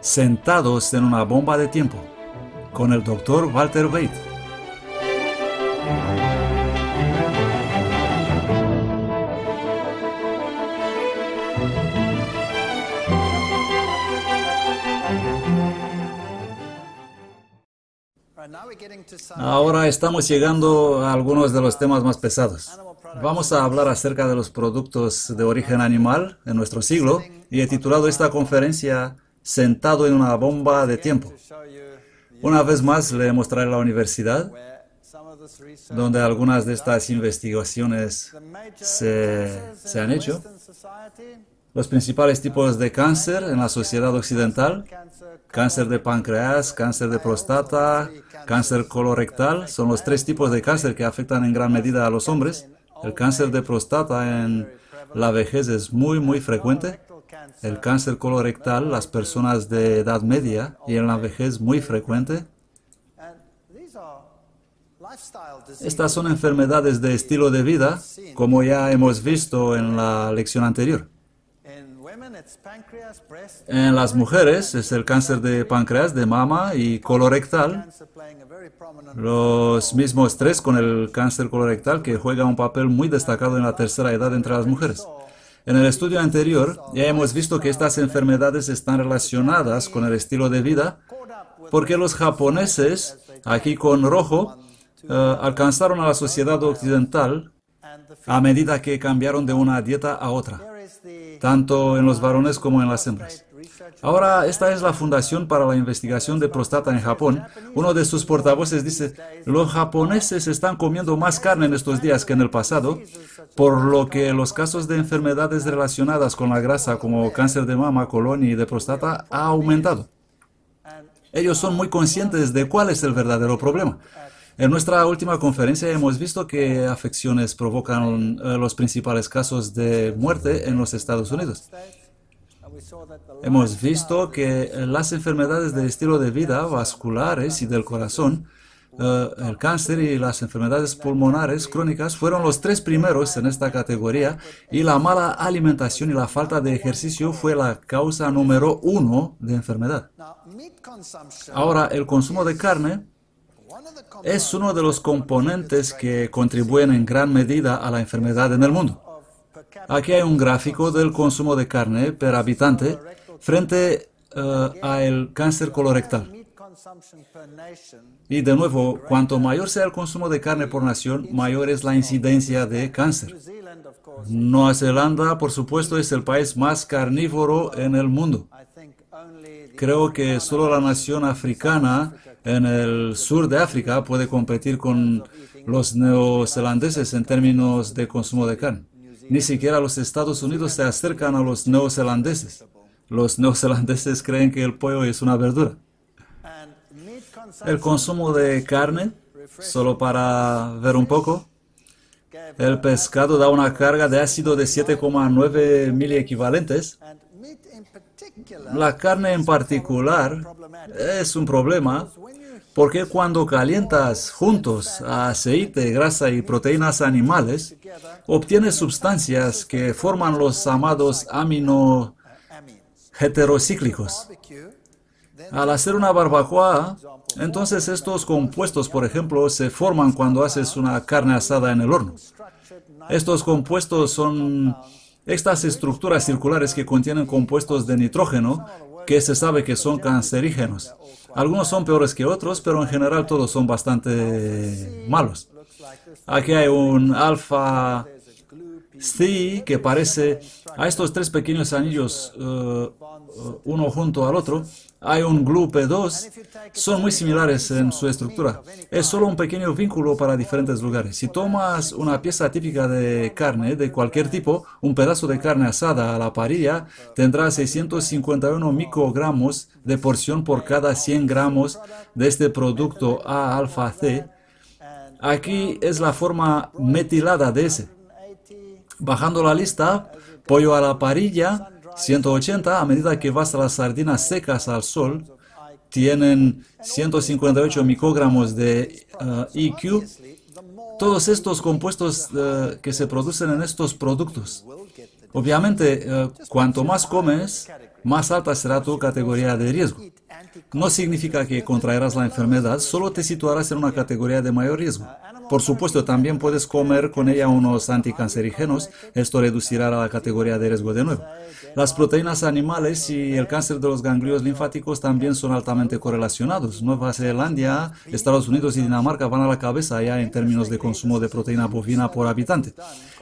Sentados en una bomba de tiempo, con el Dr. Walter Veith. Ahora estamos llegando a algunos de los temas más pesados. Vamos a hablar acerca de los productos de origen animal en nuestro siglo y he titulado esta conferencia Sentado en una bomba de tiempo. Una vez más le mostraré la universidad donde algunas de estas investigaciones se han hecho. Los principales tipos de cáncer en la sociedad occidental: cáncer de páncreas, cáncer de próstata, cáncer colorectal, son los tres tipos de cáncer que afectan en gran medida a los hombres. El cáncer de próstata en la vejez es muy frecuente. El cáncer colorectal, las personas de edad media y en la vejez muy frecuente. Estas son enfermedades de estilo de vida, como ya hemos visto en la lección anterior. En las mujeres es el cáncer de páncreas, de mama y colorectal. Los mismos tres con el cáncer colorectal, que juega un papel muy destacado en la tercera edad entre las mujeres. En el estudio anterior ya hemos visto que estas enfermedades están relacionadas con el estilo de vida porque los japoneses, aquí con rojo, alcanzaron a la sociedad occidental a medida que cambiaron de una dieta a otra, tanto en los varones como en las hembras. Ahora, esta es la Fundación para la Investigación de Próstata en Japón. Uno de sus portavoces dice: los japoneses están comiendo más carne en estos días que en el pasado, por lo que los casos de enfermedades relacionadas con la grasa, como cáncer de mama, colon y de próstata, ha aumentado. Ellos son muy conscientes de cuál es el verdadero problema. En nuestra última conferencia hemos visto que afecciones provocan los principales casos de muerte en los Estados Unidos. Hemos visto que las enfermedades de estilo de vida, vasculares y del corazón, el cáncer y las enfermedades pulmonares crónicas fueron los tres primeros en esta categoría, y la mala alimentación y la falta de ejercicio fue la causa número 1 de enfermedad. Ahora, el consumo de carne es uno de los componentes que contribuyen en gran medida a la enfermedad en el mundo. Aquí hay un gráfico del consumo de carne per habitante frente al cáncer colorectal. Y de nuevo, cuanto mayor sea el consumo de carne por nación, mayor es la incidencia de cáncer. Nueva Zelanda, por supuesto, es el país más carnívoro en el mundo. Creo que solo la nación africana en el sur de África puede competir con los neozelandeses en términos de consumo de carne. Ni siquiera los Estados Unidos se acercan a los neozelandeses. Los neozelandeses creen que el pollo es una verdura. El consumo de carne, solo para ver un poco, el pescado da una carga de ácido de 7,9 miliequivalentes. La carne en particular es un problema porque cuando calientas juntos aceite, grasa y proteínas animales, obtienes sustancias que forman los llamados amino heterocíclicos. Al hacer una barbacoa, entonces estos compuestos, por ejemplo, se forman cuando haces una carne asada en el horno. Estos compuestos son estas estructuras circulares que contienen compuestos de nitrógeno que se sabe que son cancerígenos. Algunos son peores que otros, pero en general todos son bastante malos. Aquí hay un alfa-C que parece a estos tres pequeños anillos, uno junto al otro. Hay un GLU-P2, son muy similares en su estructura. Es solo un pequeño vínculo para diferentes lugares. Si tomas una pieza típica de carne de cualquier tipo, un pedazo de carne asada a la parrilla, tendrá 651 microgramos de porción por cada 100 gramos de este producto A-alfa-C. Aquí es la forma metilada de ese. Bajando la lista, pollo a la parrilla, 180, a medida que vas a las sardinas secas al sol, tienen 158 microgramos de EQ. Todos estos compuestos que se producen en estos productos. Obviamente, cuanto más comes, más alta será tu categoría de riesgo. No significa que contraerás la enfermedad, solo te situarás en una categoría de mayor riesgo. Por supuesto, también puedes comer con ella unos anticancerígenos, esto reducirá la categoría de riesgo de nuevo. Las proteínas animales y el cáncer de los ganglios linfáticos también son altamente correlacionados. Nueva Zelanda, Estados Unidos y Dinamarca van a la cabeza ya en términos de consumo de proteína bovina por habitante.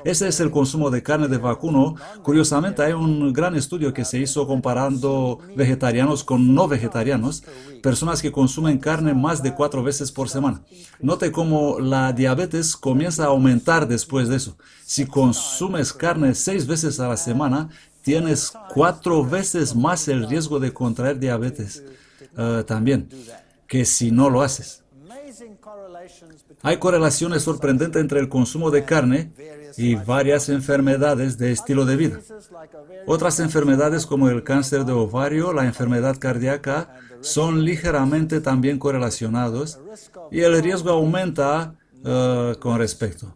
Ese es el consumo de carne de vacuno. Curiosamente, hay un gran estudio que se hizo comparando vegetarianos con no vegetarianos, personas que consumen carne más de 4 veces por semana. Note cómo la diabetes comienza a aumentar después de eso. Si consumes carne 6 veces a la semana, tienes 4 veces más el riesgo de contraer diabetes también, que si no lo haces. Hay correlaciones sorprendentes entre el consumo de carne y varias enfermedades de estilo de vida. Otras enfermedades como el cáncer de ovario, la enfermedad cardíaca, son ligeramente también correlacionados y el riesgo aumenta con respecto.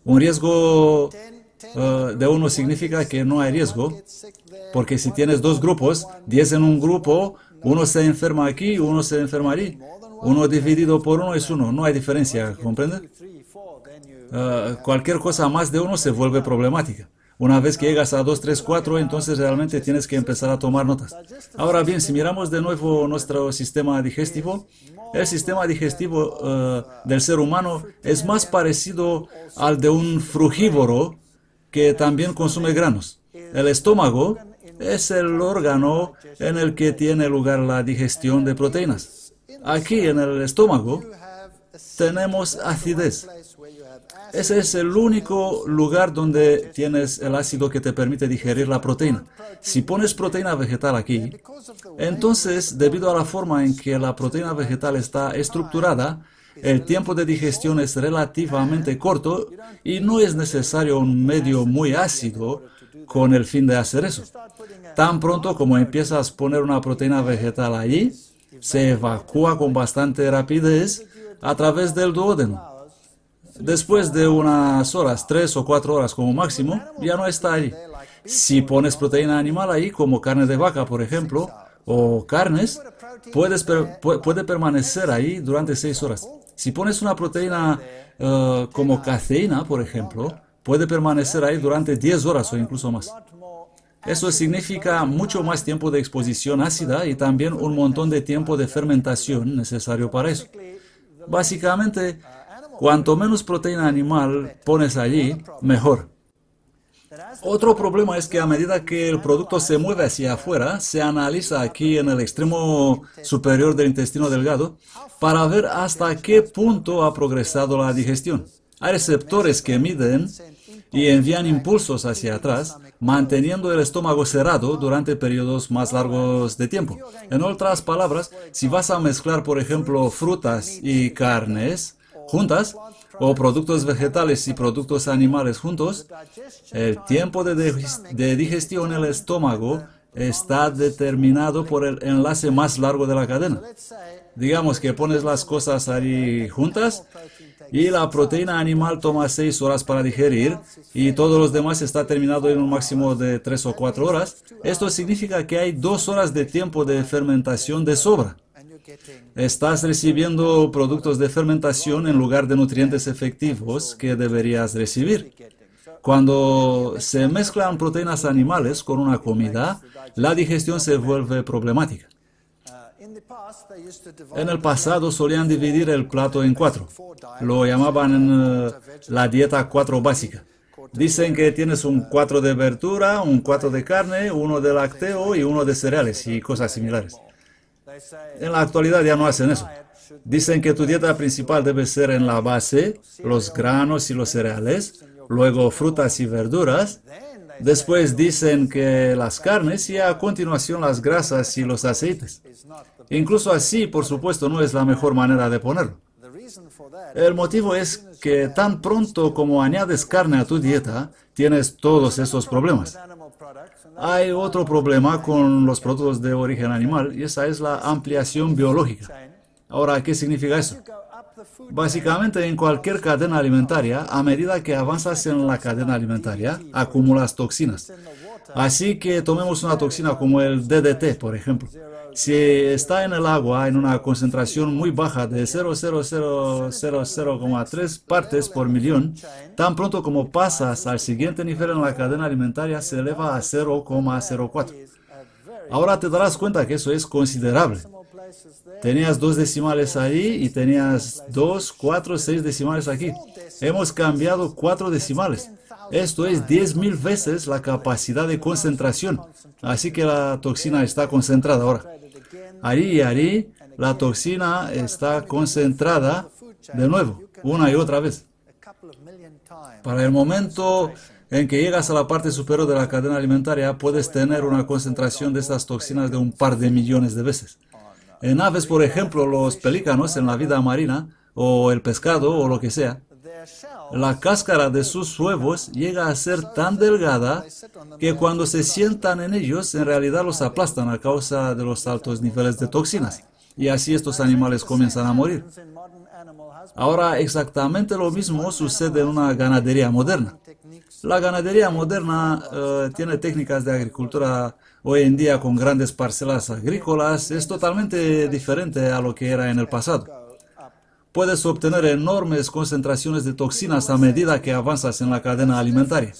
Un riesgo de uno significa que no hay riesgo, porque si tienes dos grupos, 10 en un grupo, uno se enferma aquí, uno se enferma allí. Uno dividido por uno es uno, no hay diferencia, ¿comprende? Cualquier cosa más de uno se vuelve problemática. Una vez que llegas a 2, 3, 4, entonces realmente tienes que empezar a tomar notas. Ahora bien, si miramos de nuevo nuestro sistema digestivo, el sistema digestivo del ser humano es más parecido al de un frugívoro que también consume granos. El estómago es el órgano en el que tiene lugar la digestión de proteínas. Aquí en el estómago tenemos acidez. Ese es el único lugar donde tienes el ácido que te permite digerir la proteína. Si pones proteína vegetal aquí, entonces, debido a la forma en que la proteína vegetal está estructurada, el tiempo de digestión es relativamente corto y no es necesario un medio muy ácido con el fin de hacer eso. Tan pronto como empiezas a poner una proteína vegetal allí, se evacúa con bastante rapidez a través del duodeno. Después de unas horas, 3 o 4 horas como máximo, ya no está allí. Si pones proteína animal ahí, como carne de vaca, por ejemplo, o carnes, puede permanecer ahí durante 6 horas. Si pones una proteína como caseína, por ejemplo, puede permanecer ahí durante 10 horas o incluso más. Eso significa mucho más tiempo de exposición ácida y también un montón de tiempo de fermentación necesario para eso. Básicamente, cuanto menos proteína animal pones allí, mejor. Otro problema es que a medida que el producto se mueve hacia afuera, se analiza aquí en el extremo superior del intestino delgado para ver hasta qué punto ha progresado la digestión. Hay receptores que miden y envían impulsos hacia atrás, manteniendo el estómago cerrado durante periodos más largos de tiempo. En otras palabras, si vas a mezclar, por ejemplo, frutas y carnes juntas, o productos vegetales y productos animales juntos, el tiempo de digestión en el estómago está determinado por el enlace más largo de la cadena. Digamos que pones las cosas ahí juntas y la proteína animal toma 6 horas para digerir y todos los demás está terminado en un máximo de 3 o 4 horas. Esto significa que hay 2 horas de tiempo de fermentación de sobra. Estás recibiendo productos de fermentación en lugar de nutrientes efectivos que deberías recibir. Cuando se mezclan proteínas animales con una comida, la digestión se vuelve problemática. En el pasado solían dividir el plato en 4. Lo llamaban la dieta 4 básica. Dicen que tienes un 4 de verdura, un 4 de carne, uno de lácteo y uno de cereales y cosas similares. En la actualidad ya no hacen eso. Dicen que tu dieta principal debe ser en la base, los granos y los cereales, luego frutas y verduras, después dicen que las carnes y a continuación las grasas y los aceites. Incluso así, por supuesto, no es la mejor manera de ponerlo. El motivo es que tan pronto como añades carne a tu dieta, tienes todos esos problemas. Hay otro problema con los productos de origen animal y esa es la ampliación biológica. Ahora, ¿qué significa eso? Básicamente, en cualquier cadena alimentaria, a medida que avanzas en la cadena alimentaria, acumulas toxinas. Así que tomemos una toxina como el DDT, por ejemplo. Si está en el agua en una concentración muy baja de 0,000,0,3 partes por millón, tan pronto como pasas al siguiente nivel en la cadena alimentaria se eleva a 0,04. Ahora te darás cuenta que eso es considerable. Tenías dos decimales ahí y tenías 2, 4, 6 decimales aquí. Hemos cambiado 4 decimales. Esto es 10.000 veces la capacidad de concentración. Así que la toxina está concentrada ahora. Allí y allí, la toxina está concentrada de nuevo, una y otra vez. Para el momento en que llegas a la parte superior de la cadena alimentaria, puedes tener una concentración de estas toxinas de un par de millones de veces. En aves, por ejemplo, los pelícanos en la vida marina, o el pescado, o lo que sea, la cáscara de sus huevos llega a ser tan delgada que cuando se sientan en ellos, en realidad los aplastan a causa de los altos niveles de toxinas. Y así estos animales comienzan a morir. Ahora, exactamente lo mismo sucede en una ganadería moderna. La ganadería moderna tiene técnicas de agricultura hoy en día con grandes parcelas agrícolas. Es totalmente diferente a lo que era en el pasado. Puedes obtener enormes concentraciones de toxinas a medida que avanzas en la cadena alimentaria.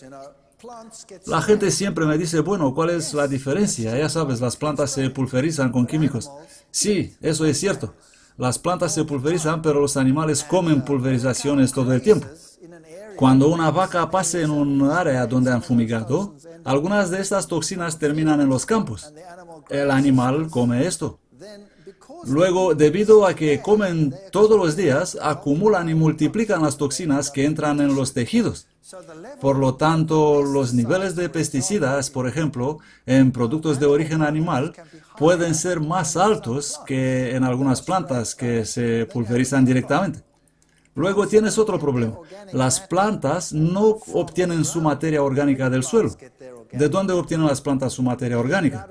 La gente siempre me dice, bueno, ¿cuál es la diferencia? Ya sabes, las plantas se pulverizan con químicos. Sí, eso es cierto. Las plantas se pulverizan, pero los animales comen pulverizaciones todo el tiempo. Cuando una vaca pase en un área donde han fumigado, algunas de estas toxinas terminan en los campos. El animal come esto. Luego, debido a que comen todos los días, acumulan y multiplican las toxinas que entran en los tejidos. Por lo tanto, los niveles de pesticidas, por ejemplo, en productos de origen animal, pueden ser más altos que en algunas plantas que se pulverizan directamente. Luego tienes otro problema. Las plantas no obtienen su materia orgánica del suelo. ¿De dónde obtienen las plantas su materia orgánica?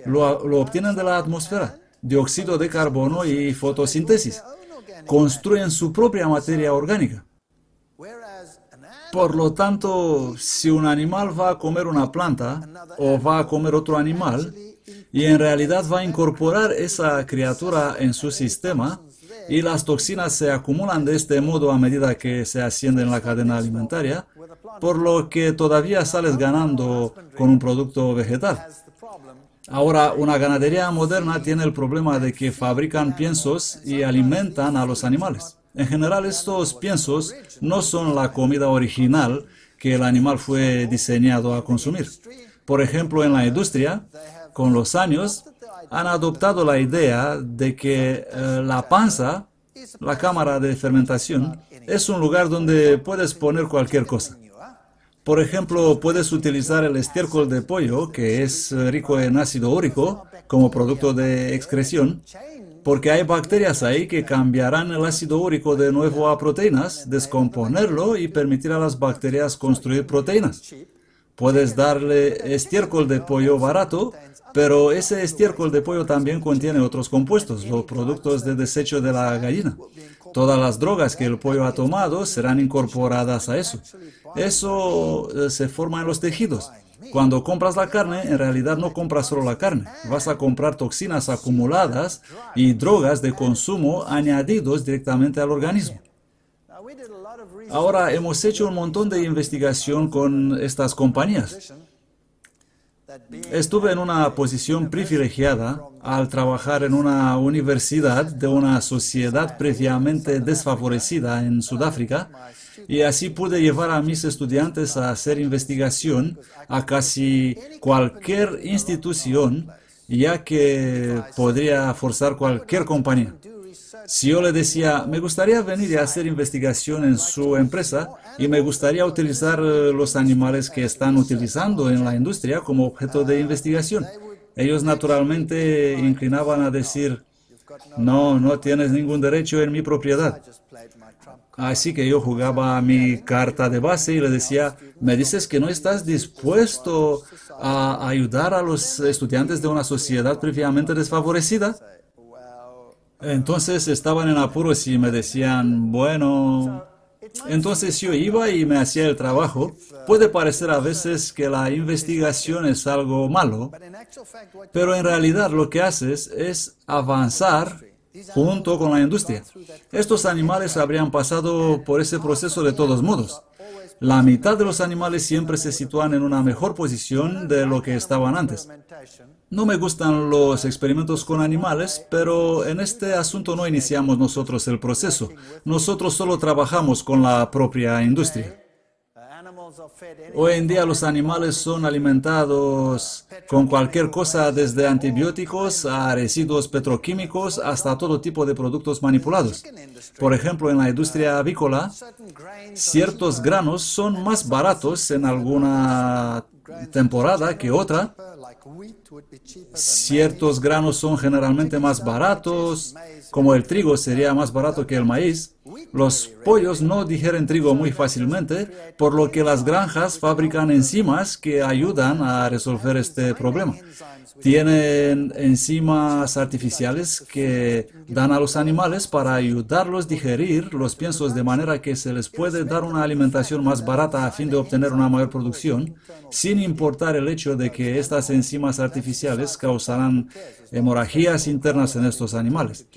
Lo obtienen de la atmósfera. Dióxido de carbono y fotosíntesis. Construyen su propia materia orgánica. Por lo tanto, si un animal va a comer una planta o va a comer otro animal y en realidad va a incorporar esa criatura en su sistema y las toxinas se acumulan de este modo a medida que se asciende en la cadena alimentaria, por lo que todavía sales ganando con un producto vegetal. Ahora, una ganadería moderna tiene el problema de que fabrican piensos y alimentan a los animales. En general, estos piensos no son la comida original que el animal fue diseñado a consumir. Por ejemplo, en la industria, con los años, han adoptado la idea de que la panza, la cámara de fermentación, es un lugar donde puedes poner cualquier cosa. Por ejemplo, puedes utilizar el estiércol de pollo, que es rico en ácido úrico, como producto de excreción, porque hay bacterias ahí que cambiarán el ácido úrico de nuevo a proteínas, descomponerlo y permitir a las bacterias construir proteínas. Puedes darle estiércol de pollo barato, pero ese estiércol de pollo también contiene otros compuestos, los productos de desecho de la gallina. Todas las drogas que el pollo ha tomado serán incorporadas a eso. Eso se forma en los tejidos. Cuando compras la carne, en realidad no compras solo la carne. Vas a comprar toxinas acumuladas y drogas de consumo añadidos directamente al organismo. Ahora, hemos hecho un montón de investigación con estas compañías. Estuve en una posición privilegiada al trabajar en una universidad de una sociedad previamente desfavorecida en Sudáfrica y así pude llevar a mis estudiantes a hacer investigación a casi cualquier institución, ya que podría forzar cualquier compañía. Si yo le decía, me gustaría venir y hacer investigación en su empresa y me gustaría utilizar los animales que están utilizando en la industria como objeto de investigación, ellos naturalmente inclinaban a decir, no, no tienes ningún derecho en mi propiedad. Así que yo jugaba mi carta de base y le decía, ¿me dices que no estás dispuesto a ayudar a los estudiantes de una sociedad previamente desfavorecida? Entonces estaban en apuros y me decían, bueno, Entonces yo iba y me hacía el trabajo. Puede parecer a veces que la investigación es algo malo, pero en realidad lo que haces es avanzar junto con la industria. Estos animales habrían pasado por ese proceso de todos modos. La mitad de los animales siempre se sitúan en una mejor posición de lo que estaban antes. No me gustan los experimentos con animales, pero en este asunto no iniciamos nosotros el proceso. Nosotros solo trabajamos con la propia industria. Hoy en día los animales son alimentados con cualquier cosa, desde antibióticos a residuos petroquímicos hasta todo tipo de productos manipulados. Por ejemplo, en la industria avícola, ciertos granos son más baratos en alguna temporada que otra. Ciertos granos son generalmente más baratos, como el trigo sería más barato que el maíz. Los pollos no digieren trigo muy fácilmente, por lo que las granjas fabrican enzimas que ayudan a resolver este problema. Tienen enzimas artificiales que dan a los animales para ayudarlos a digerir los piensos de manera que se les puede dar una alimentación más barata a fin de obtener una mayor producción, sin importar el hecho de que estas enzimas artificiales causarán hemorragias internas en estos animales.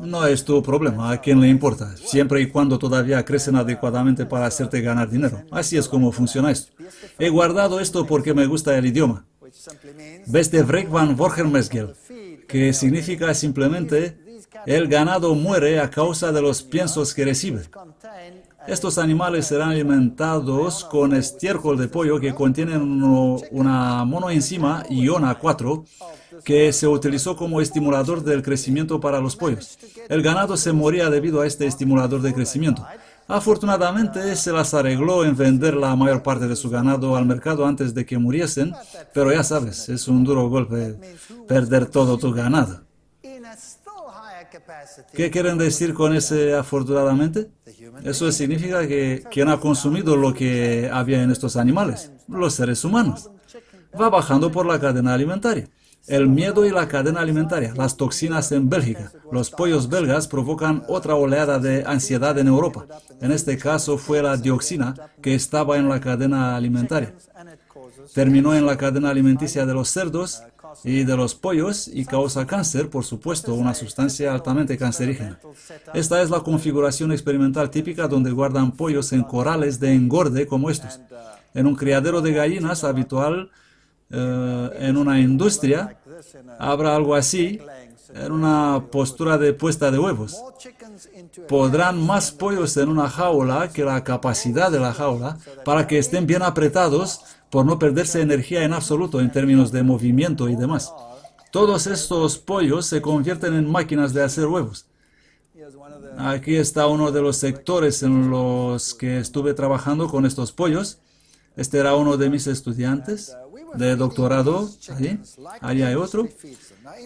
No es tu problema, ¿a quién le importa? Siempre y cuando todavía crecen adecuadamente para hacerte ganar dinero. Así es como funciona esto. He guardado esto porque me gusta el idioma. Bestevrek van Worgenmesgel, que significa simplemente el ganado muere a causa de los piensos que recibe. Estos animales serán alimentados con estiércol de pollo que contienen una monoenzima iona 4 que se utilizó como estimulador del crecimiento para los pollos. El ganado se moría debido a este estimulador de crecimiento. Afortunadamente, se las arregló en vender la mayor parte de su ganado al mercado antes de que muriesen, pero ya sabes, es un duro golpe perder todo tu ganado. ¿Qué quieren decir con ese afortunadamente? Eso significa que quien ha consumido lo que había en estos animales, los seres humanos, va bajando por la cadena alimentaria. El miedo y la cadena alimentaria, las toxinas en Bélgica. Los pollos belgas provocan otra oleada de ansiedad en Europa. En este caso fue la dioxina que estaba en la cadena alimentaria. Terminó en la cadena alimenticia de los cerdos y de los pollos y causa cáncer, por supuesto, una sustancia altamente cancerígena. Esta es la configuración experimental típica donde guardan pollos en corrales de engorde como estos. En un criadero de gallinas habitual, en una industria, habrá algo así, en una postura de puesta de huevos. Podrán más pollos en una jaula que la capacidad de la jaula para que estén bien apretados por no perderse energía en absoluto en términos de movimiento y demás. Todos estos pollos se convierten en máquinas de hacer huevos. Aquí está uno de los sectores en los que estuve trabajando con estos pollos. Este era uno de mis estudiantes de doctorado. Allí hay otro.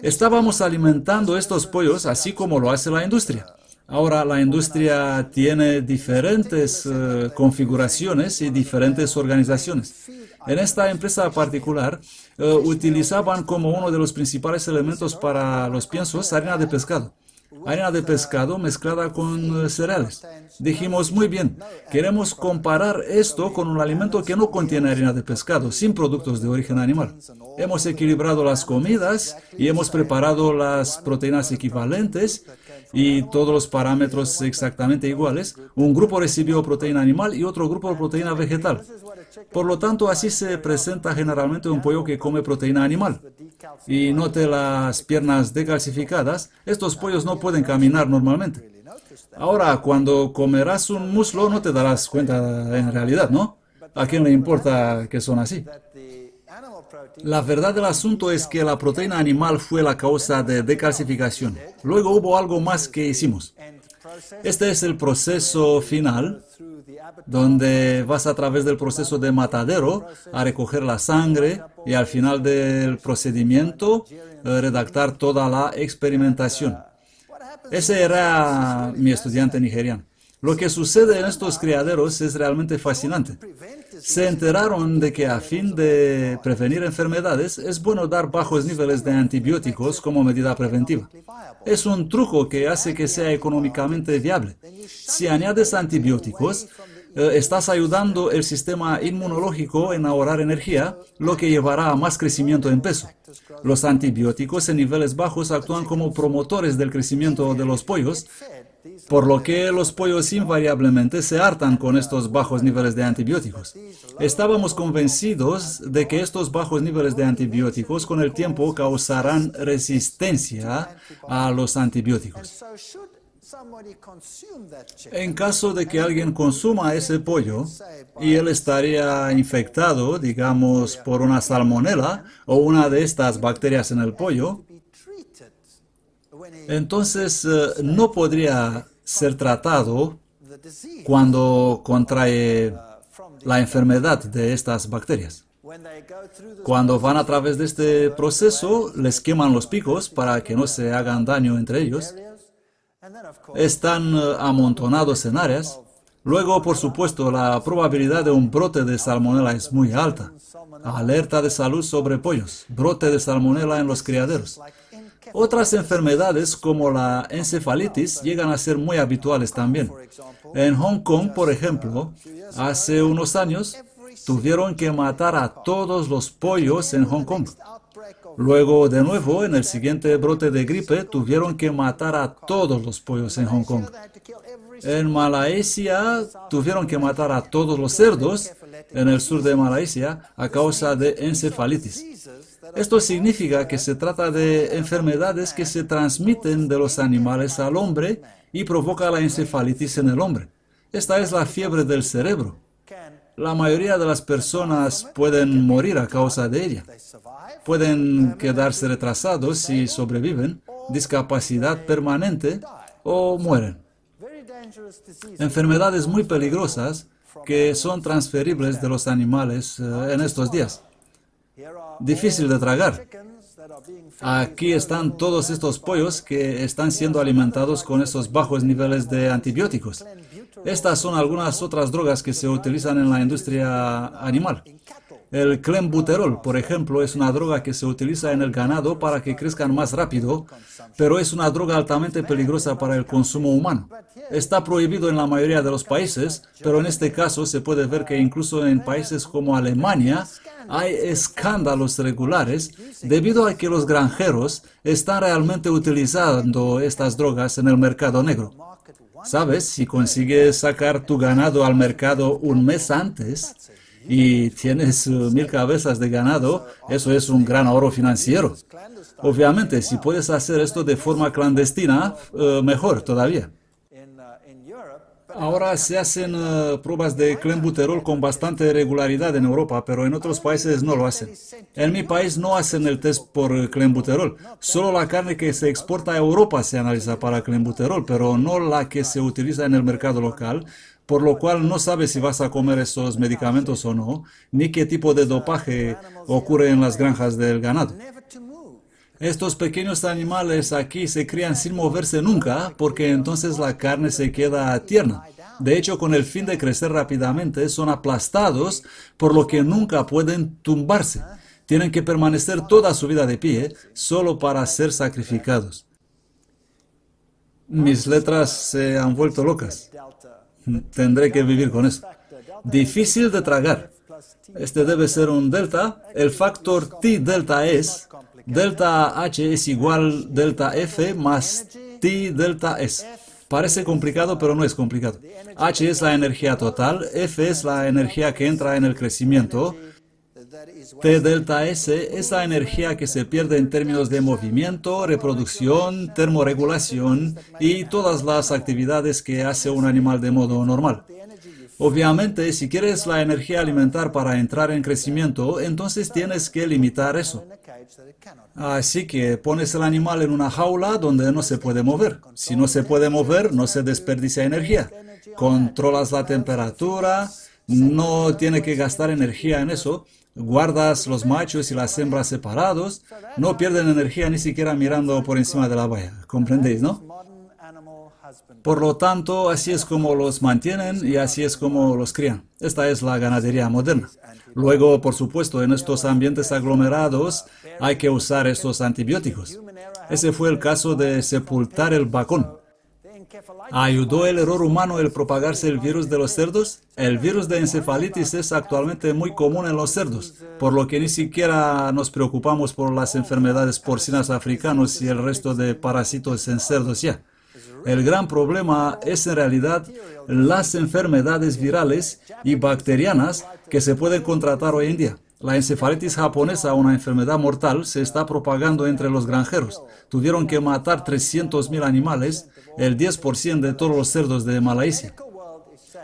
Estábamos alimentando estos pollos así como lo hace la industria. Ahora, la industria tiene diferentes configuraciones y diferentes organizaciones. En esta empresa particular, utilizaban como uno de los principales elementos para los piensos harina de pescado. Harina de pescado mezclada con cereales. Dijimos, muy bien, queremos comparar esto con un alimento que no contiene harina de pescado, sin productos de origen animal. Hemos equilibrado las comidas y hemos preparado las proteínas equivalentes y todos los parámetros exactamente iguales. Un grupo recibió proteína animal y otro grupo proteína vegetal. Por lo tanto, así se presenta generalmente un pollo que come proteína animal. Y note las piernas decalcificadas, estos pollos no pueden caminar normalmente. Ahora, cuando comerás un muslo no te darás cuenta en realidad, ¿no? ¿A quién le importa que son así? La verdad del asunto es que la proteína animal fue la causa de decalcificación. Luego hubo algo más que hicimos. Este es el proceso final, donde vas a través del proceso de matadero a recoger la sangre y al final del procedimiento redactar toda la experimentación. Ese era mi estudiante nigeriano. Lo que sucede en estos criaderos es realmente fascinante. Se enteraron de que a fin de prevenir enfermedades es bueno dar bajos niveles de antibióticos como medida preventiva. Es un truco que hace que sea económicamente viable. Si añades antibióticos, estás ayudando el sistema inmunológico en ahorrar energía, lo que llevará a más crecimiento en peso. Los antibióticos en niveles bajos actúan como promotores del crecimiento de los pollos, por lo que los pollos invariablemente se hartan con estos bajos niveles de antibióticos. Estábamos convencidos de que estos bajos niveles de antibióticos con el tiempo causarán resistencia a los antibióticos. En caso de que alguien consuma ese pollo y él estaría infectado, digamos, por una salmonela o una de estas bacterias en el pollo, entonces no podría ser tratado cuando contrae la enfermedad de estas bacterias. Cuando van a través de este proceso, les queman los picos para que no se hagan daño entre ellos. Están amontonados en áreas. Luego, por supuesto, la probabilidad de un brote de salmonela es muy alta. Alerta de salud sobre pollos. Brote de salmonela en los criaderos. Otras enfermedades como la encefalitis llegan a ser muy habituales también. En Hong Kong, por ejemplo, hace unos años tuvieron que matar a todos los pollos en Hong Kong. Luego, de nuevo, en el siguiente brote de gripe, tuvieron que matar a todos los pollos en Hong Kong. En Malasia, tuvieron que matar a todos los cerdos en el sur de Malasia a causa de encefalitis. Esto significa que se trata de enfermedades que se transmiten de los animales al hombre y provoca la encefalitis en el hombre. Esta es la fiebre del cerebro. La mayoría de las personas pueden morir a causa de ella. Pueden quedarse retrasados si sobreviven, discapacidad permanente o mueren. Enfermedades muy peligrosas que son transferibles de los animales en estos días. Difícil de tragar. Aquí están todos estos pollos que están siendo alimentados con esos bajos niveles de antibióticos. Estas son algunas otras drogas que se utilizan en la industria animal. El clenbuterol, por ejemplo, es una droga que se utiliza en el ganado para que crezcan más rápido, pero es una droga altamente peligrosa para el consumo humano. Está prohibido en la mayoría de los países, pero en este caso se puede ver que incluso en países como Alemania hay escándalos regulares debido a que los granjeros están realmente utilizando estas drogas en el mercado negro. ¿Sabes? Si consigues sacar tu ganado al mercado un mes antes y tienes 1000 cabezas de ganado, eso es un gran ahorro financiero. Obviamente, si puedes hacer esto de forma clandestina, mejor todavía. Ahora se hacen pruebas de clenbuterol con bastante regularidad en Europa, pero en otros países no lo hacen. En mi país no hacen el test por clenbuterol. Solo la carne que se exporta a Europa se analiza para clenbuterol, pero no la que se utiliza en el mercado local, por lo cual no sabes si vas a comer esos medicamentos o no, ni qué tipo de dopaje ocurre en las granjas del ganado. Estos pequeños animales aquí se crían sin moverse nunca, porque entonces la carne se queda tierna. De hecho, con el fin de crecer rápidamente, son aplastados, por lo que nunca pueden tumbarse. Tienen que permanecer toda su vida de pie, solo para ser sacrificados. Mis letras se han vuelto locas. Tendré que vivir con eso. Difícil de tragar. Este debe ser un delta. El factor T delta es... Delta H es igual delta F más T delta S. Parece complicado, pero no es complicado. H es la energía total, F es la energía que entra en el crecimiento, T delta S es la energía que se pierde en términos de movimiento, reproducción, termorregulación y todas las actividades que hace un animal de modo normal. Obviamente, si quieres la energía alimentar para entrar en crecimiento, entonces tienes que limitar eso. Así que pones el animal en una jaula donde no se puede mover. Si no se puede mover, no se desperdicia energía. Controlas la temperatura, no tiene que gastar energía en eso. Guardas los machos y las hembras separados, no pierden energía ni siquiera mirando por encima de la valla. ¿Comprendéis, no? Por lo tanto, así es como los mantienen y así es como los crían. Esta es la ganadería moderna. Luego, por supuesto, en estos ambientes aglomerados hay que usar estos antibióticos. Ese fue el caso de sepultar el vacún. ¿Ayudó el error humano el propagarse el virus de los cerdos? El virus de encefalitis es actualmente muy común en los cerdos, por lo que ni siquiera nos preocupamos por las enfermedades porcinas africanas y el resto de parásitos en cerdos ya. El gran problema es en realidad las enfermedades virales y bacterianas que se pueden contratar hoy en día. La encefalitis japonesa, una enfermedad mortal, se está propagando entre los granjeros. Tuvieron que matar 300.000 animales, el 10% de todos los cerdos de Malasia.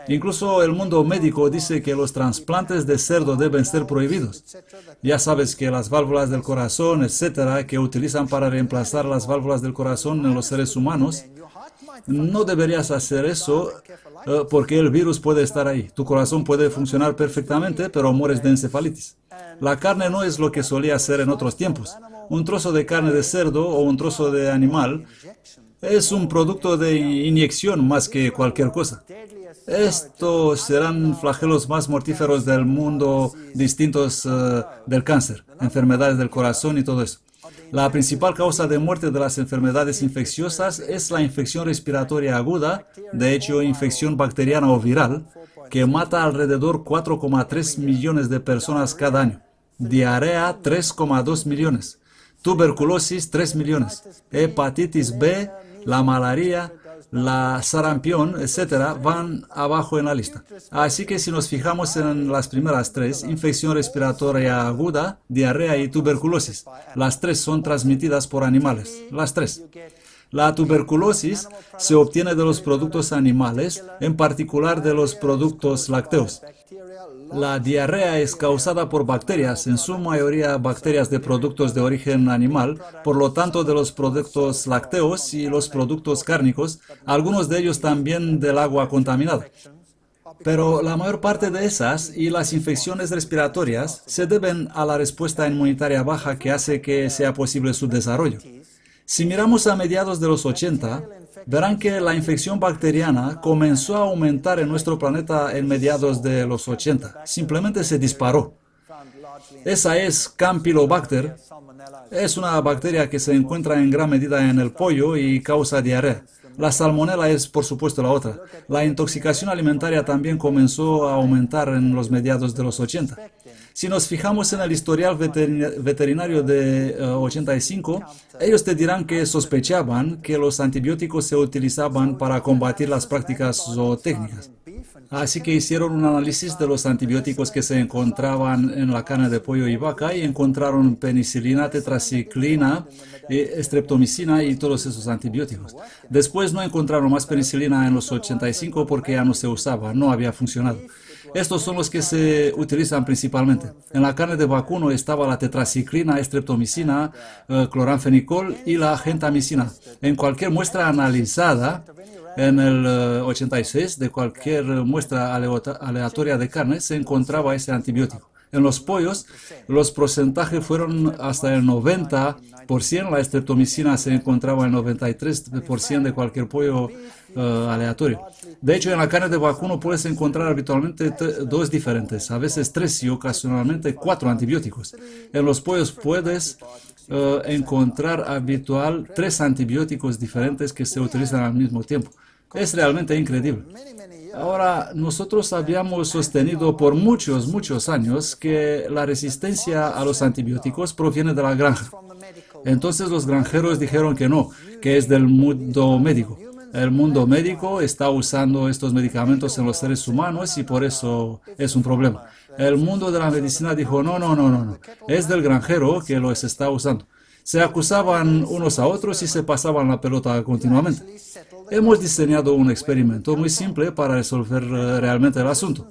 Incluso el mundo médico dice que los trasplantes de cerdo deben ser prohibidos. Ya sabes que las válvulas del corazón, etcétera, que utilizan para reemplazar las válvulas del corazón en los seres humanos, no deberías hacer eso porque el virus puede estar ahí. Tu corazón puede funcionar perfectamente, pero mueres de encefalitis. La carne no es lo que solía ser en otros tiempos. Un trozo de carne de cerdo o un trozo de animal es un producto de inyección más que cualquier cosa. Estos serán flagelos más mortíferos del mundo, distintos del cáncer, enfermedades del corazón y todo eso. La principal causa de muerte de las enfermedades infecciosas es la infección respiratoria aguda, de hecho infección bacteriana o viral, que mata alrededor 4,3 millones de personas cada año. Diarrea 3,2 millones. Tuberculosis 3 millones. Hepatitis B, la malaria, la sarampión, etcétera, van abajo en la lista. Así que si nos fijamos en las primeras tres, infección respiratoria aguda, diarrea y tuberculosis, las tres son transmitidas por animales, las tres. La tuberculosis se obtiene de los productos animales, en particular de los productos lácteos. La diarrea es causada por bacterias, en su mayoría bacterias de productos de origen animal, por lo tanto de los productos lácteos y los productos cárnicos, algunos de ellos también del agua contaminada. Pero la mayor parte de esas y las infecciones respiratorias se deben a la respuesta inmunitaria baja que hace que sea posible su desarrollo. Si miramos a mediados de los 80, verán que la infección bacteriana comenzó a aumentar en nuestro planeta en mediados de los 80. Simplemente se disparó. Esa es Campylobacter. Es una bacteria que se encuentra en gran medida en el pollo y causa diarrea. La salmonela es, por supuesto, la otra. La intoxicación alimentaria también comenzó a aumentar en los mediados de los 80. Si nos fijamos en el historial veterinario de 85, ellos te dirán que sospechaban que los antibióticos se utilizaban para combatir las prácticas zootécnicas. Así que hicieron un análisis de los antibióticos que se encontraban en la carne de pollo y vaca y encontraron penicilina, tetraciclina, streptomicina y todos esos antibióticos. Después no encontraron más penicilina en los 85 porque ya no se usaba, no había funcionado. Estos son los que se utilizan principalmente. En la carne de vacuno estaba la tetraciclina, streptomicina, cloranfenicol y la gentamicina. En cualquier muestra analizada en el 86, de cualquier muestra aleatoria de carne, se encontraba ese antibiótico. En los pollos, los porcentajes fueron hasta el 90%, la streptomicina se encontraba en el 93% de cualquier pollo aleatorio. De hecho, en la carne de vacuno puedes encontrar habitualmente dos diferentes, a veces tres y ocasionalmente 4 antibióticos. En los pollos puedes encontrar habitual 3 antibióticos diferentes que se utilizan al mismo tiempo. Es realmente increíble. Ahora, nosotros habíamos sostenido por muchos años que la resistencia a los antibióticos proviene de la granja. Entonces los granjeros dijeron que no, que es del mundo médico. El mundo médico está usando estos medicamentos en los seres humanos y por eso es un problema. El mundo de la medicina dijo, no, es del granjero que los está usando. Se acusaban unos a otros y se pasaban la pelota continuamente. Hemos diseñado un experimento muy simple para resolver realmente el asunto.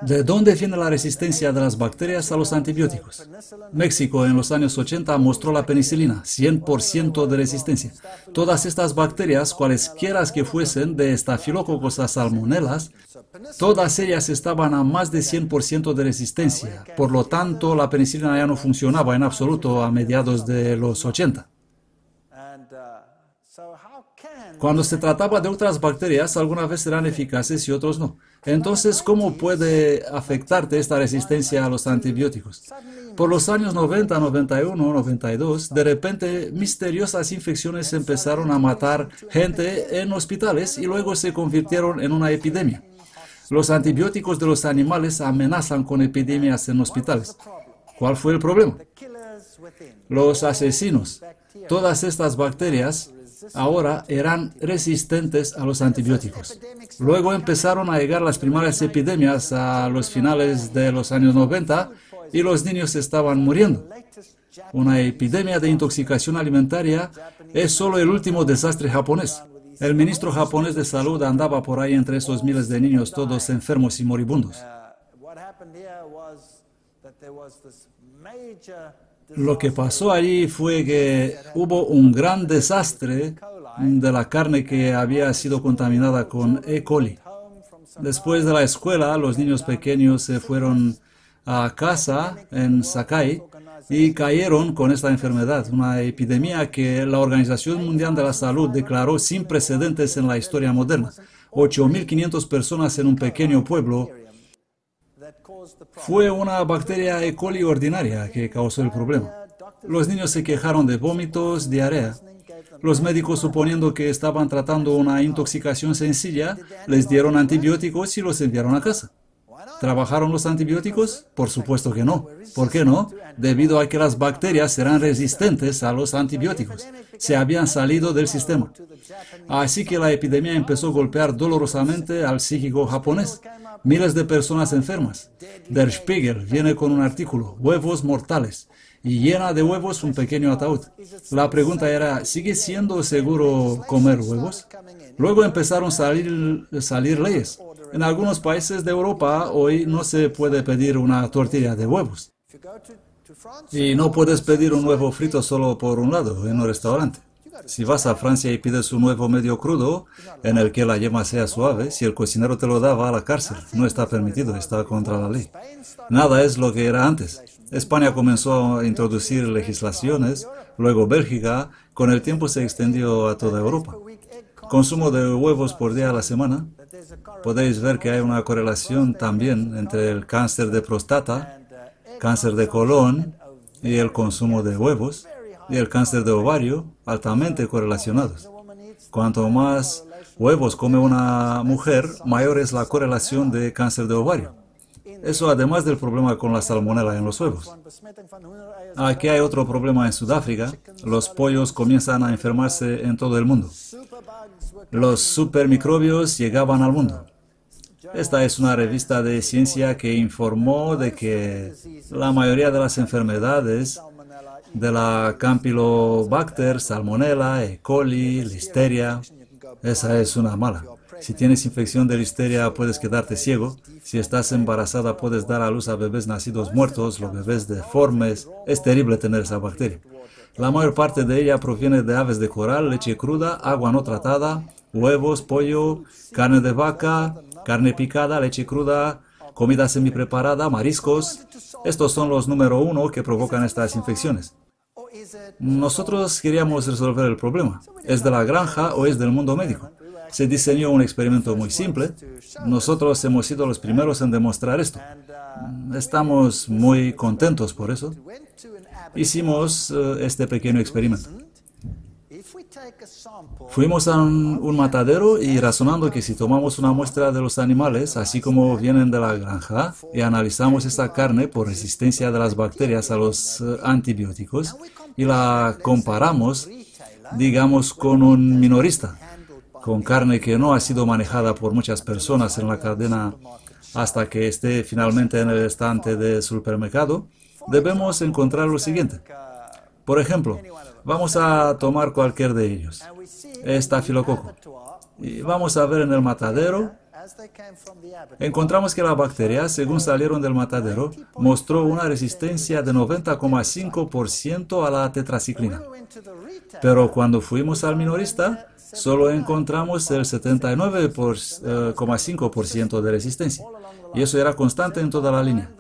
¿De dónde viene la resistencia de las bacterias a los antibióticos? México en los años 80 mostró la penicilina, 100% de resistencia. Todas estas bacterias, cualesquiera que fuesen, de Staphylococcus a salmonelas, todas ellas estaban a más de 100% de resistencia. Por lo tanto, la penicilina ya no funcionaba en absoluto a mediados de los 80. Cuando se trataba de otras bacterias, algunas veces eran eficaces y otros no. Entonces, ¿cómo puede afectarte esta resistencia a los antibióticos? Por los años 90, 91, 92, de repente misteriosas infecciones empezaron a matar gente en hospitales y luego se convirtieron en una epidemia. Los antibióticos de los animales amenazan con epidemias en hospitales. ¿Cuál fue el problema? Los asesinos. Todas estas bacterias ahora eran resistentes a los antibióticos. Luego empezaron a llegar las primeras epidemias a los finales de los años 90 y los niños estaban muriendo. Una epidemia de intoxicación alimentaria es solo el último desastre japonés. El ministro japonés de salud andaba por ahí entre esos miles de niños, todos enfermos y moribundos. Lo que pasó allí fue que hubo un gran desastre de la carne que había sido contaminada con E. coli. Después de la escuela, los niños pequeños se fueron a casa en Sakai y cayeron con esta enfermedad, una epidemia que la Organización Mundial de la Salud declaró sin precedentes en la historia moderna. 8.500 personas en un pequeño pueblo. Fue una bacteria E. coli ordinaria que causó el problema. Los niños se quejaron de vómitos, diarrea. Los médicos, suponiendo que estaban tratando una intoxicación sencilla, les dieron antibióticos y los enviaron a casa. ¿Trabajaron los antibióticos? Por supuesto que no. ¿Por qué no? Debido a que las bacterias eran resistentes a los antibióticos. Se habían salido del sistema. Así que la epidemia empezó a golpear dolorosamente al psíquico japonés. Miles de personas enfermas. Der Spiegel viene con un artículo, huevos mortales, y llena de huevos un pequeño ataúd. La pregunta era, ¿sigue siendo seguro comer huevos? Luego empezaron a salir leyes. En algunos países de Europa hoy no se puede pedir una tortilla de huevos. Y no puedes pedir un huevo frito solo por un lado en un restaurante. Si vas a Francia y pides un huevo medio crudo, en el que la yema sea suave, si el cocinero te lo da, va a la cárcel. No está permitido, está contra la ley. Nada es lo que era antes. España comenzó a introducir legislaciones, luego Bélgica, con el tiempo se extendió a toda Europa. Consumo de huevos por día a la semana. Podéis ver que hay una correlación también entre el cáncer de próstata, cáncer de colon y el consumo de huevos, y el cáncer de ovario, altamente correlacionados. Cuanto más huevos come una mujer, mayor es la correlación de cáncer de ovario. Eso además del problema con la salmonela en los huevos. Aquí hay otro problema en Sudáfrica. Los pollos comienzan a enfermarse en todo el mundo. Los supermicrobios llegaban al mundo. Esta es una revista de ciencia que informó de que la mayoría de las enfermedades de la Campylobacter, Salmonella, E. coli, Listeria, esa es una mala. Si tienes infección de listeria puedes quedarte ciego. Si estás embarazada puedes dar a luz a bebés nacidos muertos, los bebés deformes. Es terrible tener esa bacteria. La mayor parte de ella proviene de aves de coral, leche cruda, agua no tratada, huevos, pollo, carne de vaca, carne picada, leche cruda, comida semipreparada, mariscos. Estos son los número 1 que provocan estas infecciones. Nosotros queríamos resolver el problema. ¿Es de la granja o es del mundo médico? Se diseñó un experimento muy simple. Nosotros hemos sido los primeros en demostrar esto. Estamos muy contentos por eso. Hicimos este pequeño experimento. Fuimos a un matadero y razonando que si tomamos una muestra de los animales, así como vienen de la granja, y analizamos esa carne por resistencia de las bacterias a los antibióticos, y la comparamos, digamos, con un minorista, con carne que no ha sido manejada por muchas personas en la cadena hasta que esté finalmente en el estante del supermercado, debemos encontrar lo siguiente. Por ejemplo, vamos a tomar cualquier de ellos, estafilococo, y vamos a ver en el matadero. Encontramos que la bacteria, según salieron del matadero, mostró una resistencia de 90,5% a la tetraciclina. Pero cuando fuimos al minorista, solo encontramos el 79,5% de resistencia. Y eso era constante en toda la línea.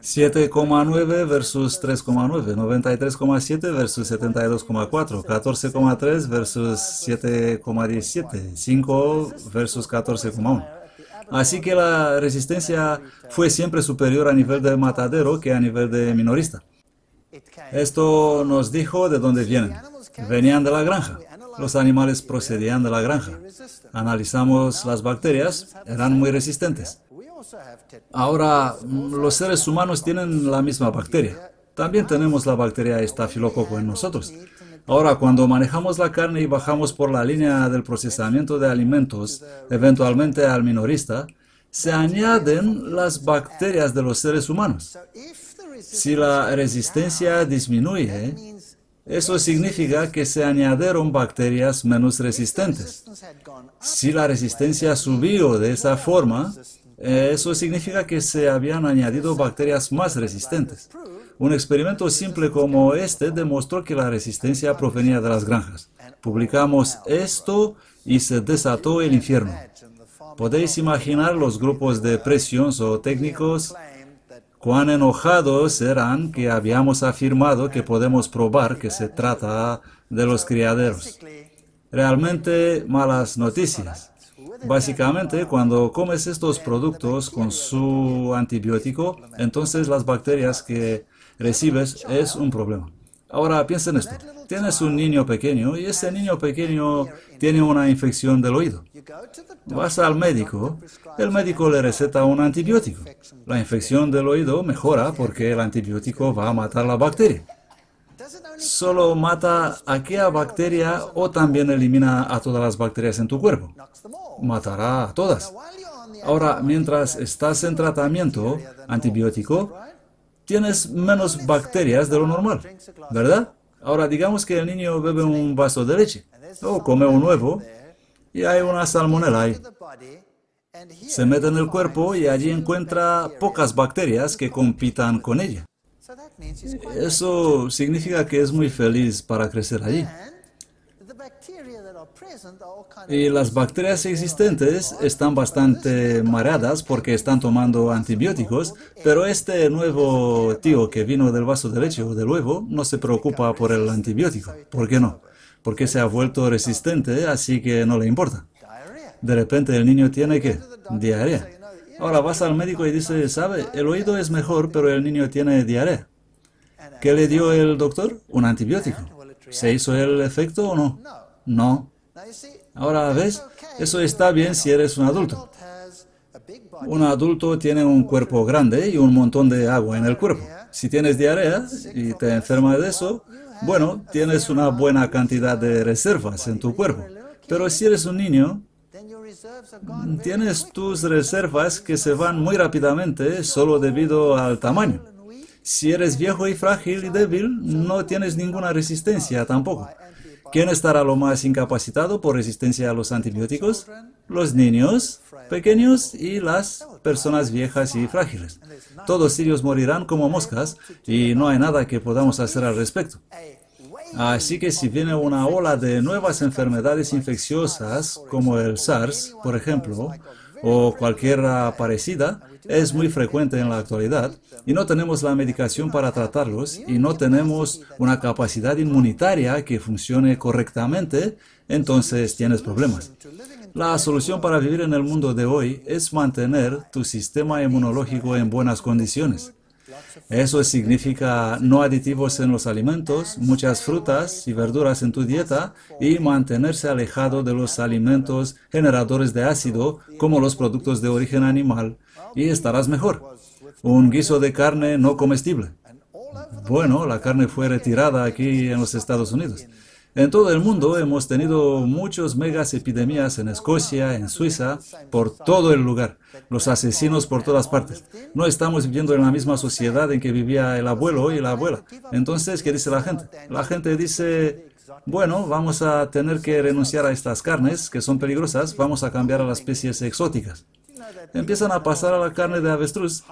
7,9 versus 3,9, 93,7 versus 72,4, 14,3 versus 7,17, 5 versus 14,1. Así que la resistencia fue siempre superior a nivel de matadero que a nivel de minorista. Esto nos dijo de dónde vienen. Venían de la granja. Los animales procedían de la granja. Analizamos las bacterias, eran muy resistentes. Ahora, los seres humanos tienen la misma bacteria. También tenemos la bacteria estafilococo en nosotros. Ahora, cuando manejamos la carne y bajamos por la línea del procesamiento de alimentos, eventualmente al minorista, se añaden las bacterias de los seres humanos. Si la resistencia disminuye, eso significa que se añadieron bacterias menos resistentes. Si la resistencia subió de esa forma, eso significa que se habían añadido bacterias más resistentes. Un experimento simple como este demostró que la resistencia provenía de las granjas. Publicamos esto y se desató el infierno. ¿Podéis imaginar los grupos de presión o técnicos? Cuán enojados eran que habíamos afirmado que podemos probar que se trata de los criaderos. Realmente malas noticias. Básicamente, cuando comes estos productos con su antibiótico, entonces las bacterias que recibes es un problema. Ahora piensa en esto. Tienes un niño pequeño y ese niño pequeño tiene una infección del oído. Vas al médico, el médico le receta un antibiótico. La infección del oído mejora porque el antibiótico va a matar la bacteria. ¿Solo mata aquella bacteria o también elimina a todas las bacterias en tu cuerpo? Matará a todas. Ahora, mientras estás en tratamiento antibiótico, tienes menos bacterias de lo normal, ¿verdad? Ahora, digamos que el niño bebe un vaso de leche o come un huevo y hay una salmonela ahí. Se mete en el cuerpo y allí encuentra pocas bacterias que compitan con ella. Eso significa que es muy feliz para crecer allí. Y las bacterias existentes están bastante mareadas porque están tomando antibióticos, pero este nuevo tío que vino del vaso de leche o del huevo no se preocupa por el antibiótico. ¿Por qué no? Porque se ha vuelto resistente, así que no le importa. De repente el niño tiene, ¿qué? Diarrea. Ahora vas al médico y dice, ¿sabe? El oído es mejor, pero el niño tiene diarrea. ¿Qué le dio el doctor? Un antibiótico. ¿Se hizo el efecto o no? No. Ahora, ¿ves? Eso está bien si eres un adulto. Un adulto tiene un cuerpo grande y un montón de agua en el cuerpo. Si tienes diarrea y te enfermas de eso, bueno, tienes una buena cantidad de reservas en tu cuerpo. Pero si eres un niño, tienes tus reservas que se van muy rápidamente solo debido al tamaño. Si eres viejo y frágil y débil, no tienes ninguna resistencia tampoco. ¿Quién estará lo más incapacitado por resistencia a los antibióticos? Los niños pequeños y las personas viejas y frágiles. Todos ellos morirán como moscas y no hay nada que podamos hacer al respecto. Así que si viene una ola de nuevas enfermedades infecciosas, como el SARS, por ejemplo, o cualquier parecida, es muy frecuente en la actualidad, y no tenemos la medicación para tratarlos, y no tenemos una capacidad inmunitaria que funcione correctamente, entonces tienes problemas. La solución para vivir en el mundo de hoy es mantener tu sistema inmunológico en buenas condiciones. Eso significa no aditivos en los alimentos, muchas frutas y verduras en tu dieta y mantenerse alejado de los alimentos generadores de ácido como los productos de origen animal y estarás mejor. Un guiso de carne no comestible. Bueno, la carne fue retirada aquí en los Estados Unidos. En todo el mundo hemos tenido muchas megas epidemias en Escocia, en Suiza, por todo el lugar. Los asesinos por todas partes. No estamos viviendo en la misma sociedad en que vivía el abuelo y la abuela. Entonces, ¿qué dice la gente? La gente dice, bueno, vamos a tener que renunciar a estas carnes que son peligrosas, vamos a cambiar a las especies exóticas. Empiezan a pasar a la carne de avestruz,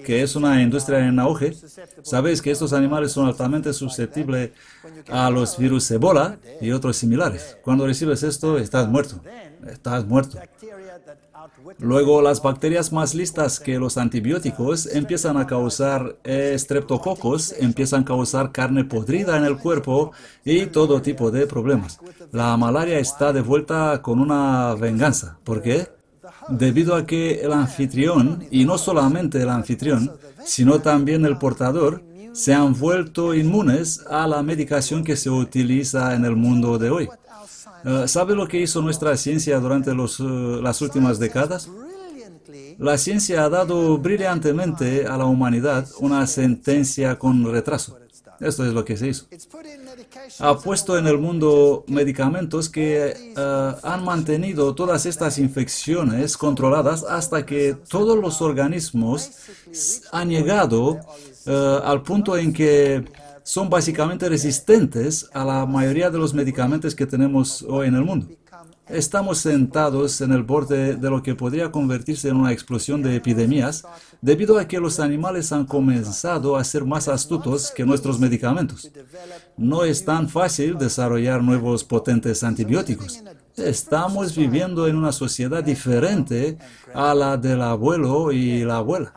que es una industria en auge. Sabéis que estos animales son altamente susceptibles a los virus Ebola y otros similares. Cuando recibes esto, estás muerto. Estás muerto. Luego, las bacterias más listas que los antibióticos empiezan a causar estreptococos, empiezan a causar carne podrida en el cuerpo y todo tipo de problemas. La malaria está de vuelta con una venganza. ¿Por qué? Debido a que el anfitrión, y no solamente el anfitrión, sino también el portador, se han vuelto inmunes a la medicación que se utiliza en el mundo de hoy. ¿Sabe lo que hizo nuestra ciencia durante las últimas décadas? La ciencia ha dado brillantemente a la humanidad una sentencia con retraso. Esto es lo que se hizo. Ha puesto en el mundo medicamentos que han mantenido todas estas infecciones controladas hasta que todos los organismos han llegado al punto en que son básicamente resistentes a la mayoría de los medicamentos que tenemos hoy en el mundo. Estamos sentados en el borde de lo que podría convertirse en una explosión de epidemias debido a que los animales han comenzado a ser más astutos que nuestros medicamentos. No es tan fácil desarrollar nuevos potentes antibióticos. Estamos viviendo en una sociedad diferente a la del abuelo y la abuela.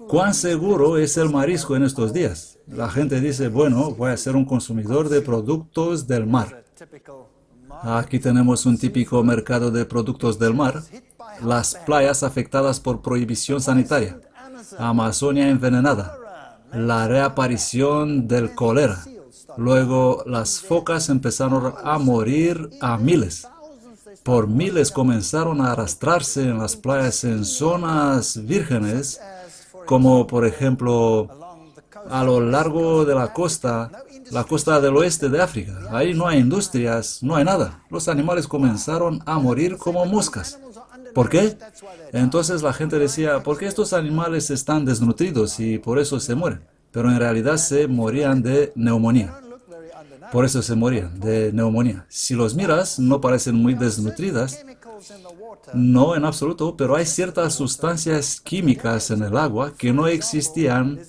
¿Cuán seguro es el marisco en estos días? La gente dice, bueno, voy a ser un consumidor de productos del mar. Aquí tenemos un típico mercado de productos del mar. Las playas afectadas por prohibición sanitaria. Amazonia envenenada. La reaparición del cólera. Luego las focas empezaron a morir a miles. Por miles comenzaron a arrastrarse en las playas en zonas vírgenes, como por ejemplo a lo largo de la costa del oeste de África. Ahí no hay industrias, no hay nada. Los animales comenzaron a morir como moscas. ¿Por qué? Entonces la gente decía, ¿por qué estos animales están desnutridos y por eso se mueren? Pero en realidad se morían de neumonía. Por eso se morían de neumonía. Si los miras, no parecen muy desnutridas. No, en absoluto, pero hay ciertas sustancias químicas en el agua que no existían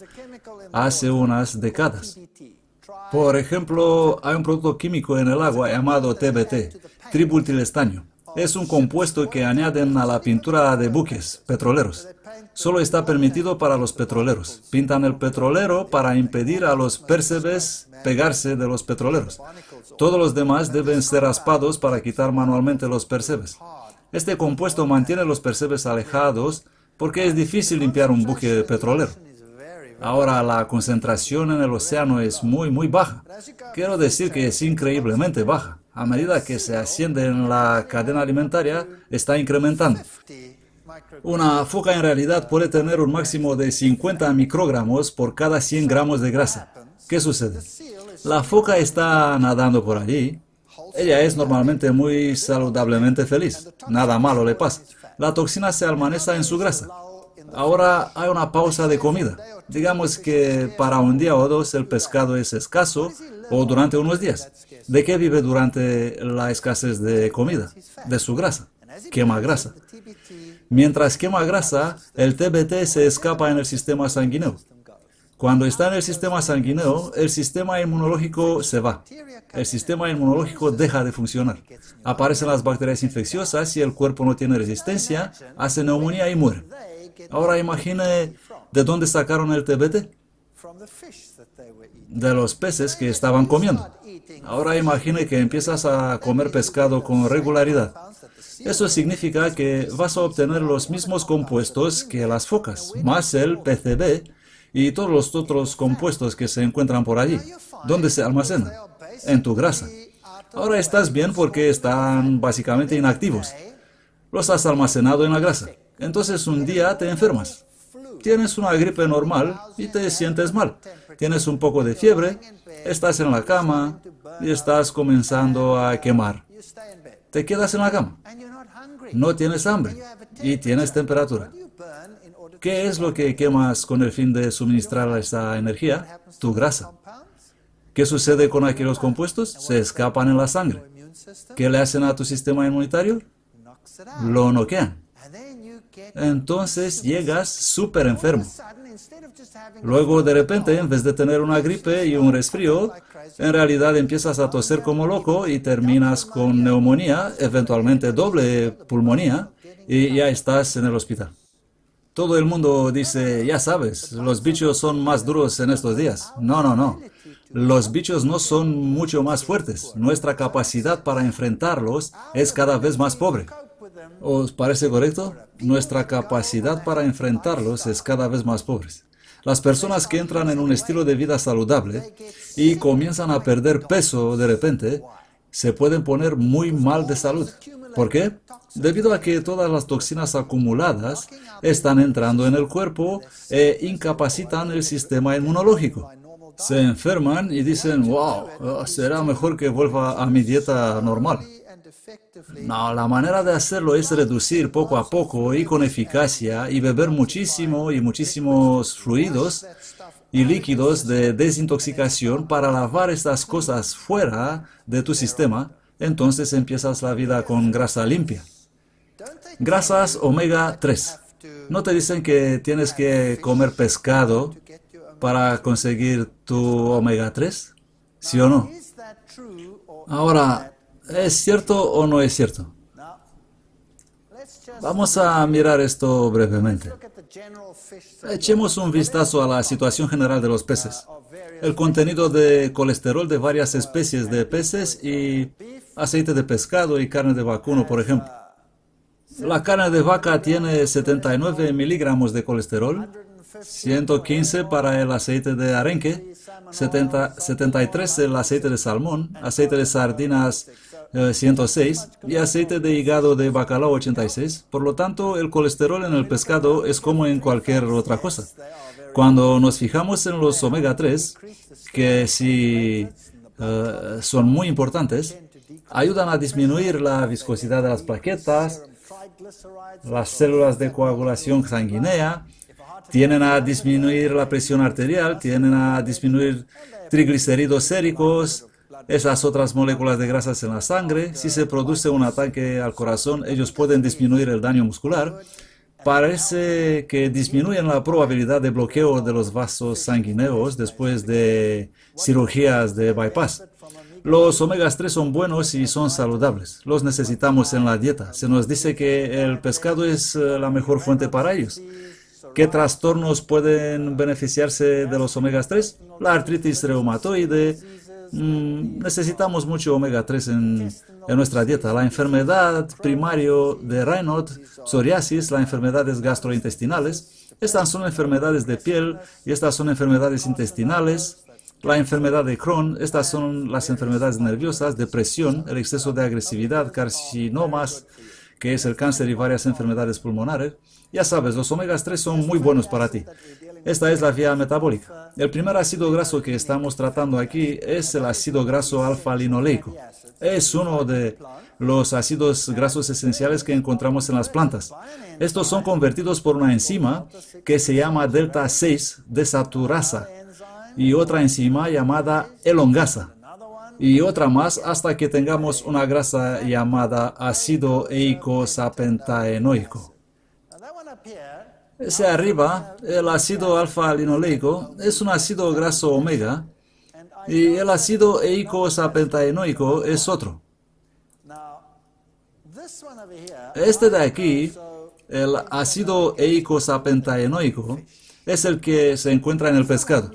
hace unas décadas. Por ejemplo, hay un producto químico en el agua llamado TBT, tributylestaño. Es un compuesto que añaden a la pintura de buques petroleros. Solo está permitido para los petroleros. Pintan el petrolero para impedir a los percebes pegarse de los petroleros. Todos los demás deben ser raspados para quitar manualmente los percebes. Este compuesto mantiene los percebes alejados porque es difícil limpiar un buque petrolero. Ahora la concentración en el océano es muy baja. Quiero decir que es increíblemente baja. A medida que se asciende en la cadena alimentaria, está incrementando. Una foca en realidad puede tener un máximo de 50 microgramos por cada 100 gramos de grasa. ¿Qué sucede? La foca está nadando por allí. Ella es normalmente muy saludablemente feliz. Nada malo le pasa. La toxina se almacena en su grasa. Ahora hay una pausa de comida. Digamos que para un día o dos el pescado es escaso o durante unos días. ¿De qué vive durante la escasez de comida? De su grasa. Quema grasa. Mientras quema grasa, el TBT se escapa en el sistema sanguíneo. Cuando está en el sistema sanguíneo, el sistema inmunológico se va. El sistema inmunológico deja de funcionar. Aparecen las bacterias infecciosas y el cuerpo no tiene resistencia, hace neumonía y muere. Ahora imagine de dónde sacaron el TBT. De los peces que estaban comiendo. Ahora imagine que empiezas a comer pescado con regularidad. Eso significa que vas a obtener los mismos compuestos que las focas, más el PCB y todos los otros compuestos que se encuentran por allí. ¿Dónde se almacenan? En tu grasa. Ahora estás bien porque están básicamente inactivos. Los has almacenado en la grasa. Entonces un día te enfermas. Tienes una gripe normal y te sientes mal. Tienes un poco de fiebre, estás en la cama y estás comenzando a quemar. Te quedas en la cama. No tienes hambre y tienes temperatura. ¿Qué es lo que quemas con el fin de suministrar esa energía? Tu grasa. ¿Qué sucede con aquellos compuestos? Se escapan en la sangre. ¿Qué le hacen a tu sistema inmunitario? Lo noquean. Entonces llegas súper enfermo. Luego, de repente, en vez de tener una gripe y un resfrío, en realidad empiezas a toser como loco y terminas con neumonía, eventualmente doble pulmonía, y ya estás en el hospital. Todo el mundo dice, ya sabes, los bichos son más duros en estos días. No, no, no. Los bichos no son mucho más fuertes. Nuestra capacidad para enfrentarlos es cada vez más pobre. ¿Os parece correcto? Nuestra capacidad para enfrentarlos es cada vez más pobre. Las personas que entran en un estilo de vida saludable y comienzan a perder peso de repente, se pueden poner muy mal de salud. ¿Por qué? Debido a que todas las toxinas acumuladas están entrando en el cuerpo e incapacitan el sistema inmunológico. Se enferman y dicen, wow, será mejor que vuelva a mi dieta normal. No, la manera de hacerlo es reducir poco a poco y con eficacia y beber muchísimo y muchísimos fluidos y líquidos de desintoxicación para lavar estas cosas fuera de tu sistema. Entonces empiezas la vida con grasa limpia. Grasas omega 3. ¿No te dicen que tienes que comer pescado para conseguir tu omega 3? ¿Sí o no? Ahora, ¿es cierto o no es cierto? Vamos a mirar esto brevemente. Echemos un vistazo a la situación general de los peces. El contenido de colesterol de varias especies de peces y aceite de pescado y carne de vacuno, por ejemplo. La carne de vaca tiene 79 miligramos de colesterol, 115 para el aceite de arenque, 73 el aceite de salmón, aceite de sardinas 106 y aceite de hígado de bacalao 86. Por lo tanto, el colesterol en el pescado es como en cualquier otra cosa. Cuando nos fijamos en los omega 3, que sí son muy importantes, ayudan a disminuir la viscosidad de las plaquetas, las células de coagulación sanguínea, tienden a disminuir la presión arterial, tienden a disminuir triglicéridos séricos, esas otras moléculas de grasas en la sangre. Si se produce un ataque al corazón, ellos pueden disminuir el daño muscular. Parece que disminuyen la probabilidad de bloqueo de los vasos sanguíneos después de cirugías de bypass. Los omegas 3 son buenos y son saludables. Los necesitamos en la dieta. Se nos dice que el pescado es la mejor fuente para ellos. ¿Qué trastornos pueden beneficiarse de los omegas 3? La artritis reumatoide. Necesitamos mucho omega 3 en nuestra dieta. La enfermedad primario de Raynaud, psoriasis, las enfermedades gastrointestinales. Estas son enfermedades de piel y estas son enfermedades intestinales. La enfermedad de Crohn, estas son las enfermedades nerviosas, depresión, el exceso de agresividad, carcinomas, que es el cáncer y varias enfermedades pulmonares. Ya sabes, los omegas 3 son muy buenos para ti. Esta es la vía metabólica. El primer ácido graso que estamos tratando aquí es el ácido graso alfa-linoleico. Es uno de los ácidos grasos esenciales que encontramos en las plantas. Estos son convertidos por una enzima que se llama delta 6 desaturasa y otra enzima llamada elongasa y otra más hasta que tengamos una grasa llamada ácido eicosapentaenoico. Ese arriba, el ácido alfa-linoleico, es un ácido graso omega y el ácido eicosapentaenoico es otro. Este de aquí, el ácido eicosapentaenoico, es el que se encuentra en el pescado.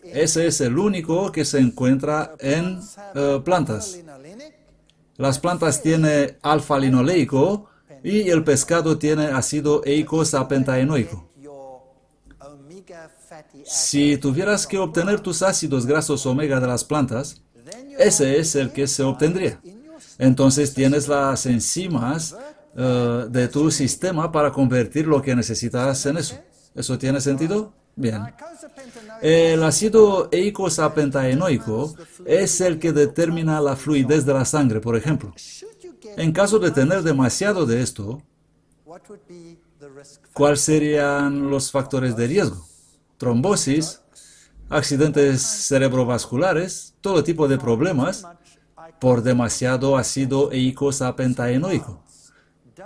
Ese es el único que se encuentra en plantas. Las plantas tienen alfa-linoleico y el pescado tiene ácido eicosapentaenoico. Si tuvieras que obtener tus ácidos grasos omega de las plantas, ese es el que se obtendría. Entonces tienes las enzimas de tu sistema para convertir lo que necesitas en eso. ¿Eso tiene sentido? Bien. El ácido eicosapentaenoico es el que determina la fluidez de la sangre, por ejemplo. En caso de tener demasiado de esto, ¿cuáles serían los factores de riesgo? Trombosis, accidentes cerebrovasculares, todo tipo de problemas por demasiado ácido eicosapentaenoico.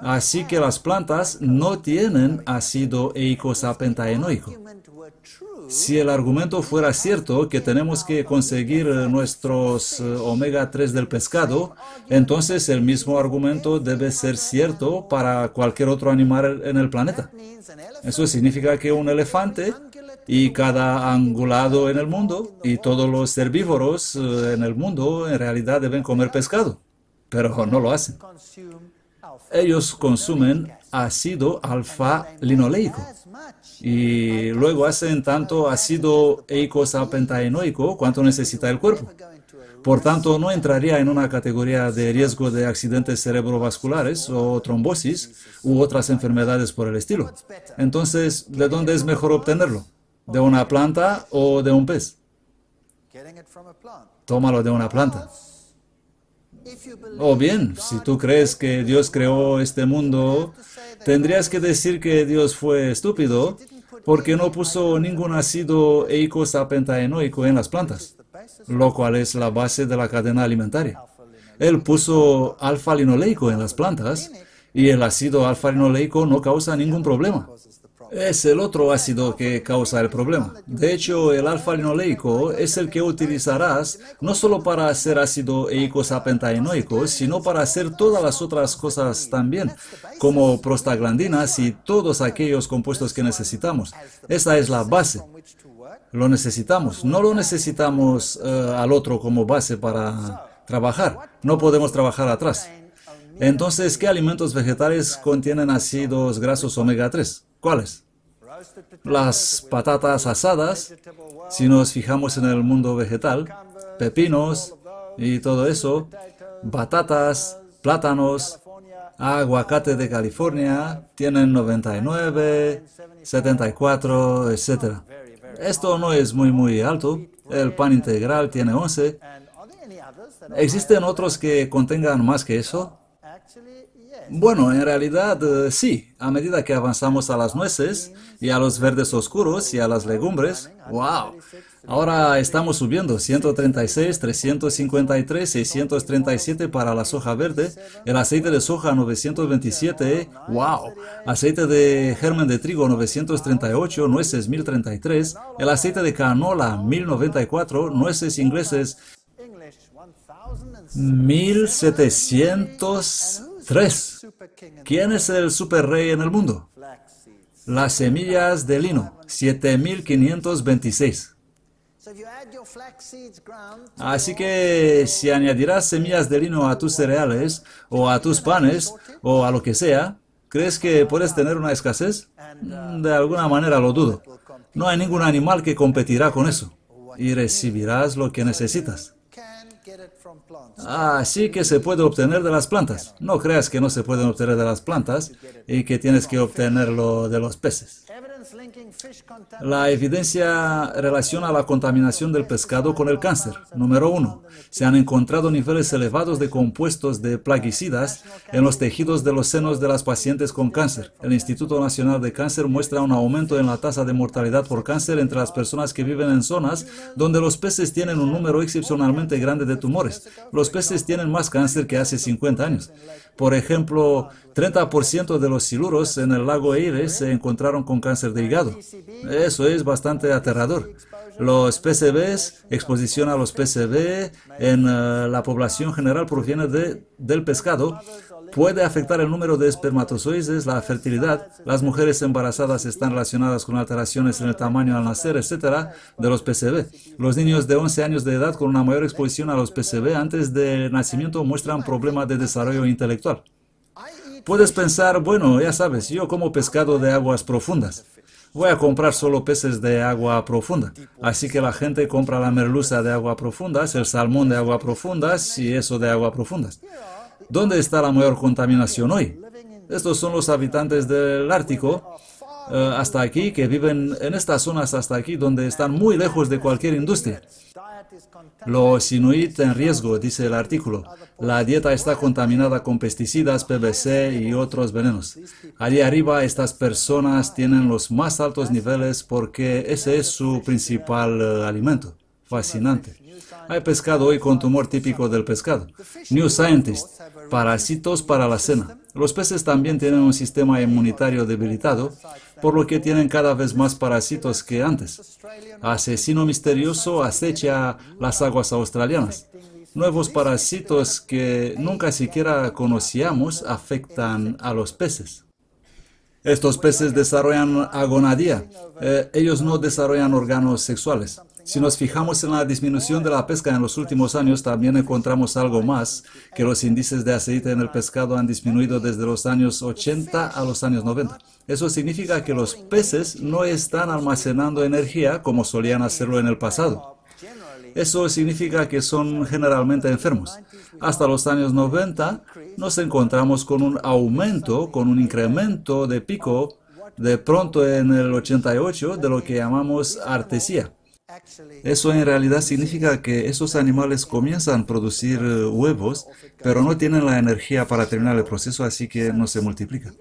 Así que las plantas no tienen ácido eicosapentaenoico. Si el argumento fuera cierto que tenemos que conseguir nuestros omega 3 del pescado, entonces el mismo argumento debe ser cierto para cualquier otro animal en el planeta. Eso significa que un elefante y cada angulado en el mundo y todos los herbívoros en el mundo en realidad deben comer pescado, pero no lo hacen. Ellos consumen ácido alfa-linoleico y luego hacen tanto ácido eicosapentaenoico cuanto necesita el cuerpo. Por tanto, no entraría en una categoría de riesgo de accidentes cerebrovasculares o trombosis u otras enfermedades por el estilo. Entonces, ¿de dónde es mejor obtenerlo? ¿De una planta o de un pez? Tómalo de una planta. O bien, si tú crees que Dios creó este mundo, tendrías que decir que Dios fue estúpido porque no puso ningún ácido eicosapentaenoico en las plantas, lo cual es la base de la cadena alimentaria. Él puso alfa-linoleico en las plantas y el ácido alfa-linoleico no causa ningún problema. Es el otro ácido que causa el problema. De hecho, el alfa-linoleico es el que utilizarás no solo para hacer ácido eicosapentaenoico, sino para hacer todas las otras cosas también, como prostaglandinas y todos aquellos compuestos que necesitamos. Esa es la base. Lo necesitamos. No lo necesitamos al otro como base para trabajar. No podemos trabajar atrás. Entonces, ¿qué alimentos vegetales contienen ácidos grasos omega 3? ¿Cuáles? Las patatas asadas, si nos fijamos en el mundo vegetal, pepinos y todo eso, batatas, plátanos, aguacate de California, tienen 99, 74, etc. Esto no es muy alto. El pan integral tiene 11. ¿Existen otros que contengan más que eso? Bueno, en realidad sí. A medida que avanzamos a las nueces y a los verdes oscuros y a las legumbres, ¡wow! Ahora estamos subiendo 136, 353, 637 para la soja verde, el aceite de soja 927, ¡wow! Aceite de germen de trigo 938, nueces 1033, el aceite de canola 1094, nueces ingleses 1703. ¿Quién es el superrey en el mundo? Las semillas de lino, 7526. Así que si añadirás semillas de lino a tus cereales, o a tus panes, o a lo que sea, ¿crees que puedes tener una escasez? De alguna manera lo dudo. No hay ningún animal que competirá con eso, y recibirás lo que necesitas. Así que se puede obtener de las plantas. No creas que no se pueden obtener de las plantas y que tienes que obtenerlo de los peces. La evidencia relaciona la contaminación del pescado con el cáncer. Número 1. Se han encontrado niveles elevados de compuestos de plaguicidas en los tejidos de los senos de las pacientes con cáncer. El Instituto Nacional de Cáncer muestra un aumento en la tasa de mortalidad por cáncer entre las personas que viven en zonas donde los peces tienen un número excepcionalmente grande de tumores. Los peces tienen más cáncer que hace 50 años. Por ejemplo, 30% de los siluros en el lago Erie se encontraron con cáncer de hígado. Eso es bastante aterrador. Los PCBs, exposición a los PCB en la población general proviene del pescado. Puede afectar el número de espermatozoides, la fertilidad. Las mujeres embarazadas están relacionadas con alteraciones en el tamaño al nacer, etc., de los PCB. Los niños de 11 años de edad con una mayor exposición a los PCB antes del nacimiento muestran problemas de desarrollo intelectual. Puedes pensar, bueno, ya sabes, yo como pescado de aguas profundas. Voy a comprar solo peces de agua profunda. Así que la gente compra la merluza de agua profundas, el salmón de agua profundas y eso de agua profundas. ¿Dónde está la mayor contaminación hoy? Estos son los habitantes del Ártico, hasta aquí, que viven en estas zonas hasta aquí, donde están muy lejos de cualquier industria. Los inuit en riesgo, dice el artículo. La dieta está contaminada con pesticidas, PVC y otros venenos. Allí arriba estas personas tienen los más altos niveles porque ese es su principal alimento. Fascinante. Hay pescado hoy con tumor típico del pescado. New Scientist, parásitos para la cena. Los peces también tienen un sistema inmunitario debilitado, por lo que tienen cada vez más parásitos que antes. Asesino misterioso acecha las aguas australianas. Nuevos parásitos que nunca siquiera conocíamos afectan a los peces. Estos peces desarrollan agonadía. Ellos no desarrollan órganos sexuales. Si nos fijamos en la disminución de la pesca en los últimos años, también encontramos algo más, que los índices de aceite en el pescado han disminuido desde los años 80 a los años 90. Eso significa que los peces no están almacenando energía como solían hacerlo en el pasado. Eso significa que son generalmente enfermos. Hasta los años 90 nos encontramos con un aumento, con un incremento de pico de pronto en el 88 de lo que llamamos artesia. Eso en realidad significa que esos animales comienzan a producir huevos, pero no tienen la energía para terminar el proceso, así que no se multiplican.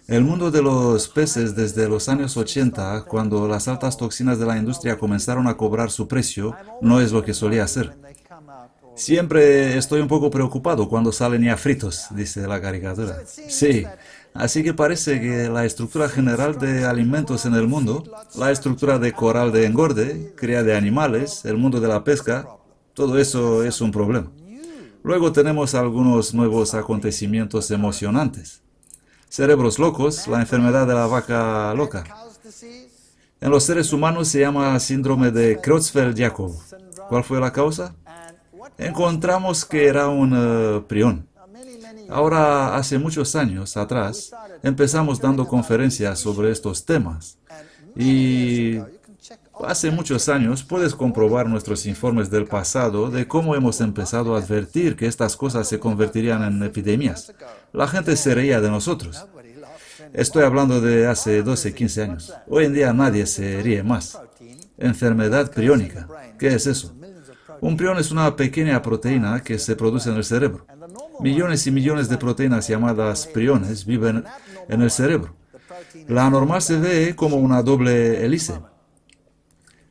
El mundo de los peces desde los años 80, cuando las altas toxinas de la industria comenzaron a cobrar su precio, no es lo que solía ser. Siempre estoy un poco preocupado cuando salen ya fritos, dice la caricatura. Sí, así que parece que la estructura general de alimentos en el mundo, la estructura de coral de engorde, cría de animales, el mundo de la pesca, todo eso es un problema. Luego tenemos algunos nuevos acontecimientos emocionantes. Cerebros locos, la enfermedad de la vaca loca. En los seres humanos se llama síndrome de Creutzfeldt-Jakob. ¿Cuál fue la causa? Encontramos que era un prión. Ahora, hace muchos años atrás, empezamos dando conferencias sobre estos temas. Y hace muchos años puedes comprobar nuestros informes del pasado de cómo hemos empezado a advertir que estas cosas se convertirían en epidemias. La gente se reía de nosotros. Estoy hablando de hace 12, 15 años. Hoy en día nadie se ríe más. Enfermedad priónica. ¿Qué es eso? Un prión es una pequeña proteína que se produce en el cerebro. Millones y millones de proteínas llamadas priones viven en el cerebro. La anormal se ve como una doble hélice.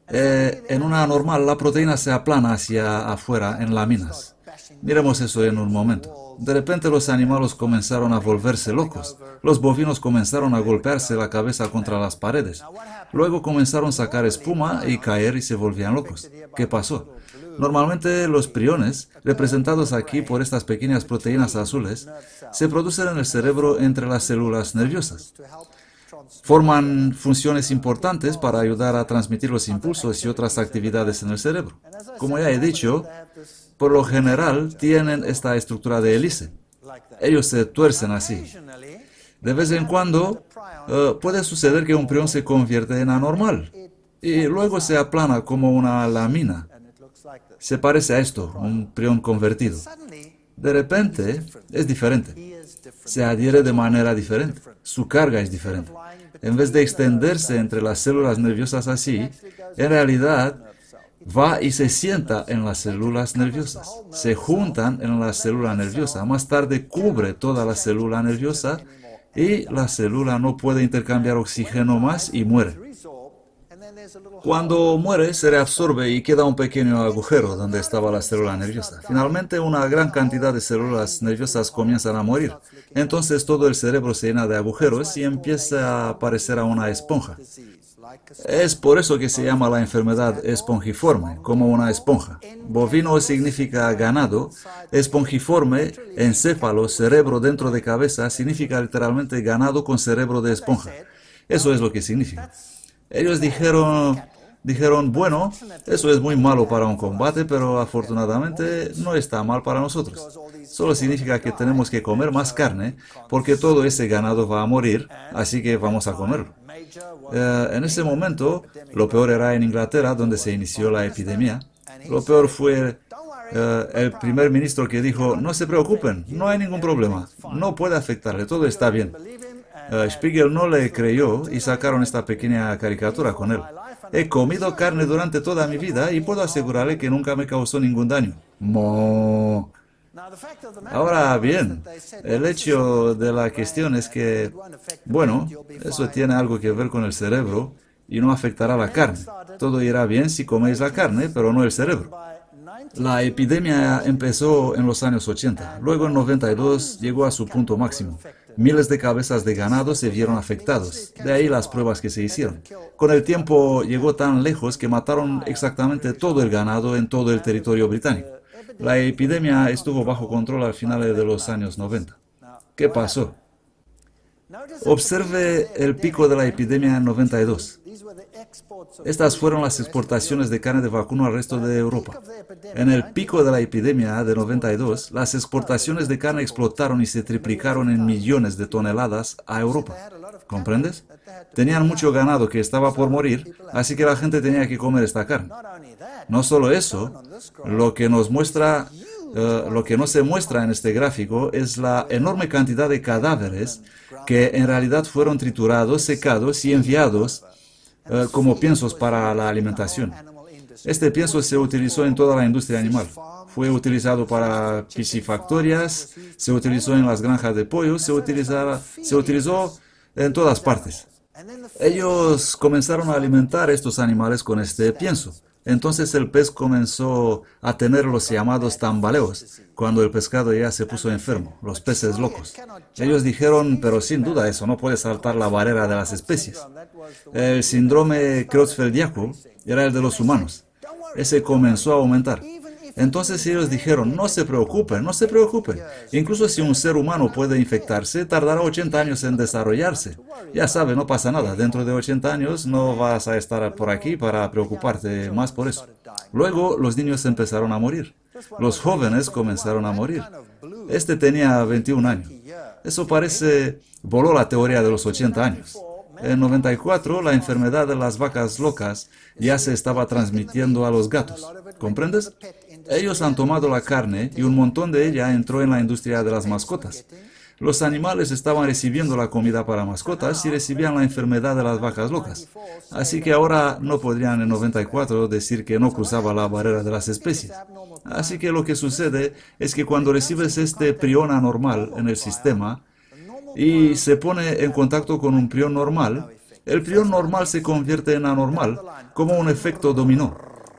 En una anormal, la proteína se aplana hacia afuera en láminas. Miremos eso en un momento. De repente los animales comenzaron a volverse locos. Los bovinos comenzaron a golpearse la cabeza contra las paredes. Luego comenzaron a sacar espuma y caer y se volvían locos. ¿Qué pasó? Normalmente los priones, representados aquí por estas pequeñas proteínas azules, se producen en el cerebro entre las células nerviosas. Forman funciones importantes para ayudar a transmitir los impulsos y otras actividades en el cerebro. Como ya he dicho, por lo general tienen esta estructura de hélice. Ellos se tuercen así. De vez en cuando puede suceder que un prión se convierte en anormal y luego se aplana como una lámina. Se parece a esto, un prión convertido. De repente es diferente. Se adhiere de manera diferente. Su carga es diferente. En vez de extenderse entre las células nerviosas así, en realidad va y se sienta en las células nerviosas. Se juntan en la célula nerviosa. Más tarde cubre toda la célula nerviosa y la célula no puede intercambiar oxígeno más y muere. Cuando muere, se reabsorbe y queda un pequeño agujero donde estaba la célula nerviosa. Finalmente, una gran cantidad de células nerviosas comienzan a morir. Entonces, todo el cerebro se llena de agujeros y empieza a parecer a una esponja. Es por eso que se llama la enfermedad espongiforme, como una esponja. Bovino significa ganado, espongiforme, encéfalo, cerebro dentro de cabeza, significa literalmente ganado con cerebro de esponja. Eso es lo que significa. Ellos dijeron, bueno, eso es muy malo para un combate, pero afortunadamente no está mal para nosotros. Solo significa que tenemos que comer más carne, porque todo ese ganado va a morir, así que vamos a comerlo. En ese momento, lo peor era en Inglaterra, donde se inició la epidemia. Lo peor fue el primer ministro que dijo, no se preocupen, no hay ningún problema, no puede afectarle, todo está bien. Spiegel no le creyó y sacaron esta pequeña caricatura con él. He comido carne durante toda mi vida y puedo asegurarle que nunca me causó ningún daño. ¡Mo! Ahora bien, el hecho de la cuestión es que, bueno, eso tiene algo que ver con el cerebro y no afectará la carne. Todo irá bien si coméis la carne, pero no el cerebro. La epidemia empezó en los años 80, luego en 92 llegó a su punto máximo. Miles de cabezas de ganado se vieron afectados, de ahí las pruebas que se hicieron. Con el tiempo llegó tan lejos que mataron exactamente todo el ganado en todo el territorio británico. La epidemia estuvo bajo control al final de los años 90. ¿Qué pasó? Observe el pico de la epidemia en 92. Estas fueron las exportaciones de carne de vacuno al resto de Europa. En el pico de la epidemia de 92, las exportaciones de carne explotaron y se triplicaron en millones de toneladas a Europa. ¿Comprendes? Tenían mucho ganado que estaba por morir, así que la gente tenía que comer esta carne. No solo eso, lo que no se muestra en este gráfico es la enorme cantidad de cadáveres que en realidad fueron triturados, secados y enviados como piensos para la alimentación. Este pienso se utilizó en toda la industria animal. Fue utilizado para piscifactorias, se utilizó en las granjas de pollo, se utilizó en todas partes. Ellos comenzaron a alimentar estos animales con este pienso. Entonces el pez comenzó a tener los llamados tambaleos, cuando el pescado ya se puso enfermo, los peces locos. Ellos dijeron, pero sin duda eso no puede saltar la barrera de las especies. El síndrome Creutzfeldt-Jakob era el de los humanos. Ese comenzó a aumentar. Entonces ellos dijeron, no se preocupen, no se preocupen. Incluso si un ser humano puede infectarse, tardará 80 años en desarrollarse. Ya sabe, no pasa nada. Dentro de 80 años no vas a estar por aquí para preocuparte más por eso. Luego los niños empezaron a morir. Los jóvenes comenzaron a morir. Este tenía 21 años. Eso voló la teoría de los 80 años. En 94, la enfermedad de las vacas locas ya se estaba transmitiendo a los gatos. ¿Comprendes? Ellos han tomado la carne y un montón de ella entró en la industria de las mascotas. Los animales estaban recibiendo la comida para mascotas y recibían la enfermedad de las vacas locas. Así que ahora no podrían en 94 decir que no cruzaba la barrera de las especies. Así que lo que sucede es que cuando recibes este prión anormal en el sistema y se pone en contacto con un prión normal, el prión normal se convierte en anormal como un efecto dominó.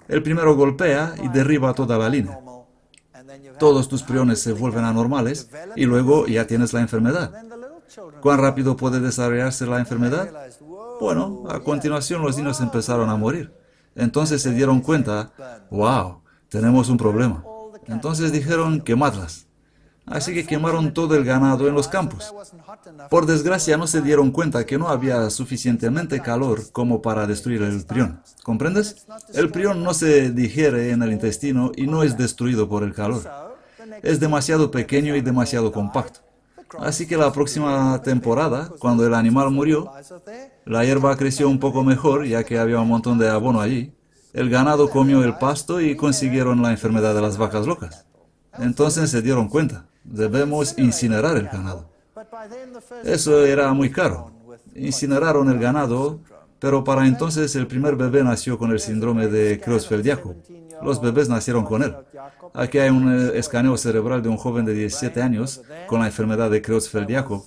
El primero golpea y derriba toda la línea. Todos tus priones se vuelven anormales y luego ya tienes la enfermedad. ¿Cuán rápido puede desarrollarse la enfermedad? Bueno, a continuación los niños empezaron a morir. Entonces se dieron cuenta, wow, tenemos un problema. Entonces dijeron, quemadlas. Así que quemaron todo el ganado en los campos. Por desgracia no se dieron cuenta que no había suficientemente calor como para destruir el prión. ¿Comprendes? El prión no se digiere en el intestino y no es destruido por el calor. Es demasiado pequeño y demasiado compacto. Así que la próxima temporada, cuando el animal murió, la hierba creció un poco mejor ya que había un montón de abono allí. El ganado comió el pasto y consiguieron la enfermedad de las vacas locas. Entonces se dieron cuenta. Debemos incinerar el ganado. Eso era muy caro. Incineraron el ganado, pero para entonces el primer bebé nació con el síndrome de Creutzfeldt-Jakob. Los bebés nacieron con él. Aquí hay un escaneo cerebral de un joven de 17 años con la enfermedad de Creutzfeldt-Jakob.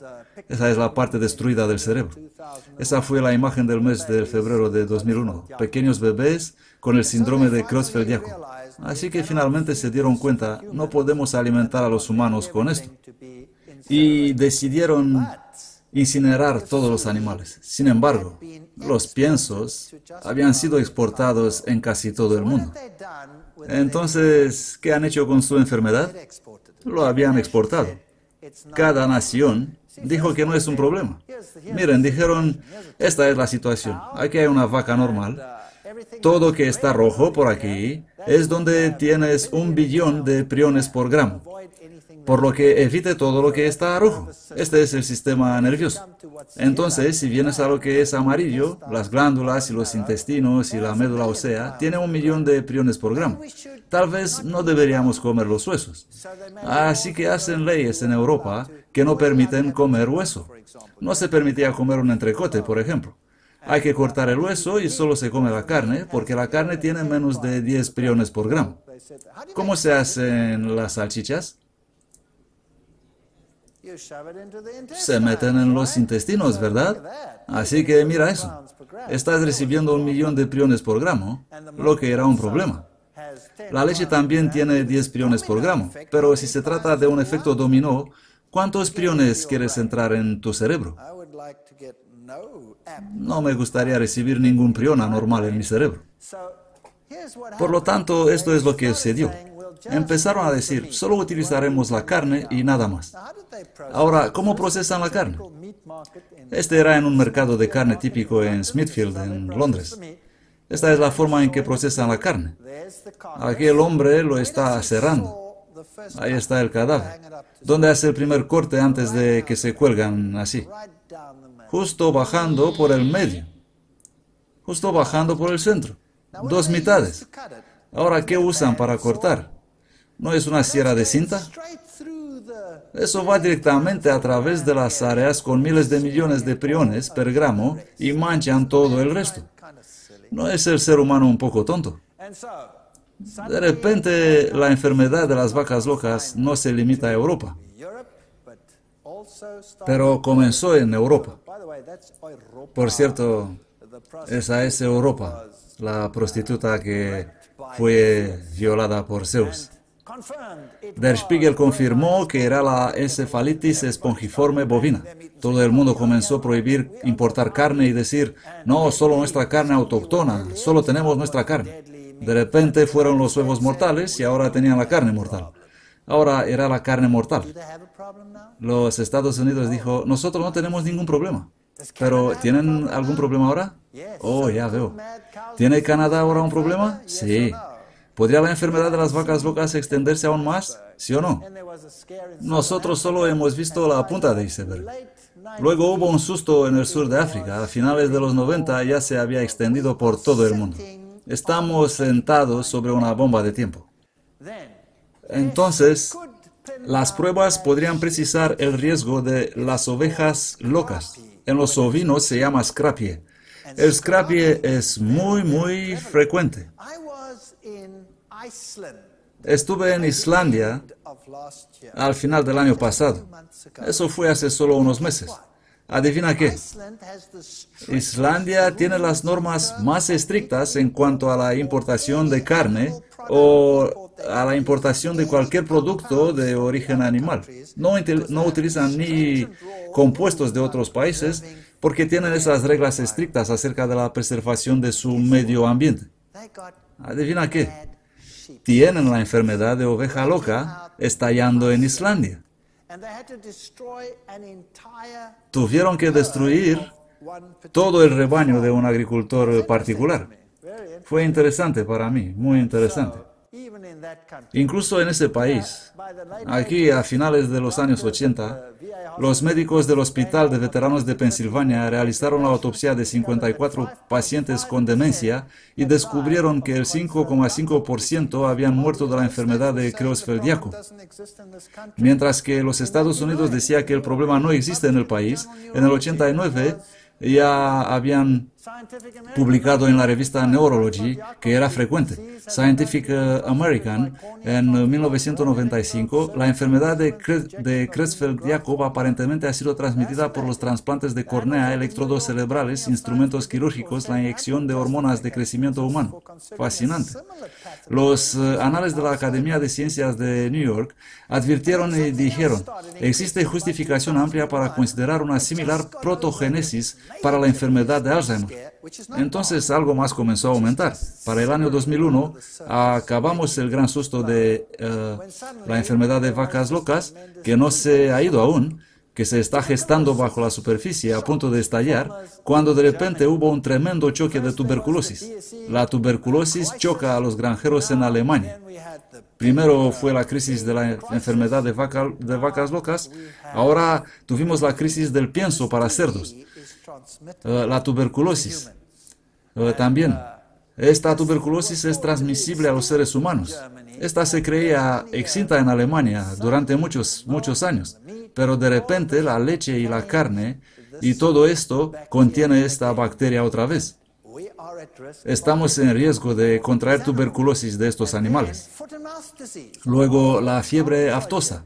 Esa es la parte destruida del cerebro. Esa fue la imagen del mes de febrero de 2001. Pequeños bebés con el síndrome de Creutzfeldt-Jakob. Así que finalmente se dieron cuenta, no podemos alimentar a los humanos con esto. Y decidieron incinerar todos los animales. Sin embargo, los piensos habían sido exportados en casi todo el mundo. Entonces, ¿qué han hecho con su enfermedad? Lo habían exportado. Cada nación dijo que no es un problema. Miren, dijeron, esta es la situación. Aquí hay una vaca normal. Todo que está rojo por aquí es donde tienes 1 billón de priones por gramo, por lo que evite todo lo que está rojo. Este es el sistema nervioso. Entonces, si vienes a lo que es amarillo, las glándulas y los intestinos y la médula ósea, tiene 1 millón de priones por gramo. Tal vez no deberíamos comer los huesos. Así que hacen leyes en Europa que no permiten comer hueso. No se permitía comer un entrecote, por ejemplo. Hay que cortar el hueso y solo se come la carne, porque la carne tiene menos de 10 priones por gramo. ¿Cómo se hacen las salchichas? Se meten en los intestinos, ¿verdad? Así que mira eso. Estás recibiendo 1 millón de priones por gramo, lo que era un problema. La leche también tiene 10 priones por gramo, pero si se trata de un efecto dominó, ¿cuántos priones quieres entrar en tu cerebro? No me gustaría recibir ningún prión anormal en mi cerebro. Por lo tanto, esto es lo que sucedió. Empezaron a decir, solo utilizaremos la carne y nada más. Ahora, ¿cómo procesan la carne? Este era en un mercado de carne típico en Smithfield, en Londres. Esta es la forma en que procesan la carne. Aquí el hombre lo está cerrando. Ahí está el cadáver. ¿Dónde hace el primer corte antes de que se cuelgan así? Justo bajando por el medio. Justo bajando por el centro. Dos mitades. Ahora, ¿qué usan para cortar? ¿No es una sierra de cinta? Eso va directamente a través de las áreas con miles de millones de priones per gramo y manchan todo el resto. ¿No es el ser humano un poco tonto? De repente, la enfermedad de las vacas locas no se limita a Europa, pero comenzó en Europa. Por cierto, esa es Europa, la prostituta que fue violada por Zeus. Der Spiegel confirmó que era la encefalitis espongiforme bovina. Todo el mundo comenzó a prohibir importar carne y decir, no, solo nuestra carne autóctona, solo tenemos nuestra carne. De repente fueron los huevos mortales y ahora tenían la carne mortal. Ahora era la carne mortal. Los Estados Unidos dijo, nosotros no tenemos ningún problema. ¿Pero tienen algún problema ahora? Oh, ya veo. ¿Tiene Canadá ahora un problema? Sí. ¿Podría la enfermedad de las vacas locas extenderse aún más? ¿Sí o no? Nosotros solo hemos visto la punta de iceberg. Luego hubo un susto en el sur de África. A finales de los 90 ya se había extendido por todo el mundo. Estamos sentados sobre una bomba de tiempo. Entonces, las pruebas podrían precisar el riesgo de las ovejas locas. En los ovinos se llama scrapie. El scrapie es muy frecuente. Estuve en Islandia al final del año pasado. Eso fue hace solo unos meses. ¿Adivina qué? Islandia tiene las normas más estrictas en cuanto a la importación de carne o a la importación de cualquier producto de origen animal. No utilizan ni compuestos de otros países porque tienen esas reglas estrictas acerca de la preservación de su medio ambiente. ¿Adivina qué? Tienen la enfermedad de oveja loca estallando en Islandia. Tuvieron que destruir todo el rebaño de un agricultor particular. Fue interesante para mí, muy interesante. Incluso en ese país, aquí a finales de los años 80, los médicos del Hospital de Veteranos de Pensilvania realizaron la autopsia de 54 pacientes con demencia y descubrieron que el 5,5% habían muerto de la enfermedad de Creutzfeldt-Jakob. Mientras que los Estados Unidos decía que el problema no existe en el país, en el 89 ya habían publicado en la revista Neurology que era frecuente. Scientific American, en 1995, la enfermedad de Creutzfeldt-Jakob aparentemente ha sido transmitida por los trasplantes de córnea, electrodos cerebrales, instrumentos quirúrgicos, la inyección de hormonas de crecimiento humano. Fascinante. Los anales de la Academia de Ciencias de New York advirtieron y dijeron, existe justificación amplia para considerar una similar protogénesis para la enfermedad de Alzheimer. Entonces algo más comenzó a aumentar. Para el año 2001 acabamos el gran susto de la enfermedad de vacas locas, que no se ha ido aún, que se está gestando bajo la superficie a punto de estallar, cuando de repente hubo un tremendo choque de tuberculosis. La tuberculosis choca a los granjeros en Alemania. Primero fue la crisis de la enfermedad de vacas locas, ahora tuvimos la crisis del pienso para cerdos. La tuberculosis también. Esta tuberculosis es transmisible a los seres humanos. Esta se creía extinta en Alemania durante muchos años, pero de repente la leche y la carne y todo esto contiene esta bacteria otra vez. Estamos en riesgo de contraer tuberculosis de estos animales. Luego la fiebre aftosa.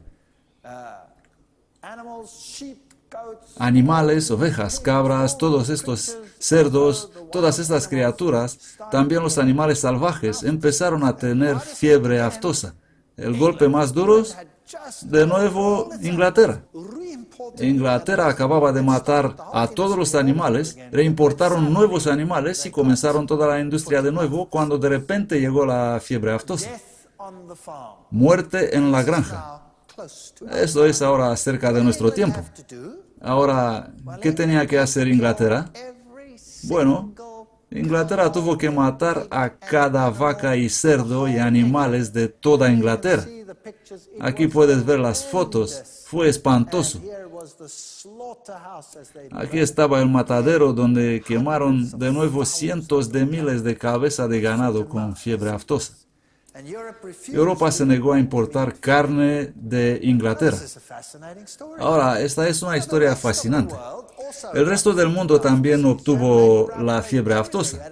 animales, ovejas, cabras, todos estos cerdos, todas estas criaturas, también los animales salvajes, empezaron a tener fiebre aftosa. El golpe más duro, de nuevo, Inglaterra. Inglaterra acababa de matar a todos los animales, reimportaron nuevos animales y comenzaron toda la industria de nuevo cuando de repente llegó la fiebre aftosa. Muerte en la granja. Esto es ahora cerca de nuestro tiempo. Ahora, ¿qué tenía que hacer Inglaterra? Bueno, Inglaterra tuvo que matar a cada vaca y cerdo y animales de toda Inglaterra. Aquí puedes ver las fotos. Fue espantoso. Aquí estaba el matadero donde quemaron de nuevo cientos de miles de cabezas de ganado con fiebre aftosa. Europa se negó a importar carne de Inglaterra. Ahora, esta es una historia fascinante. El resto del mundo también obtuvo la fiebre aftosa.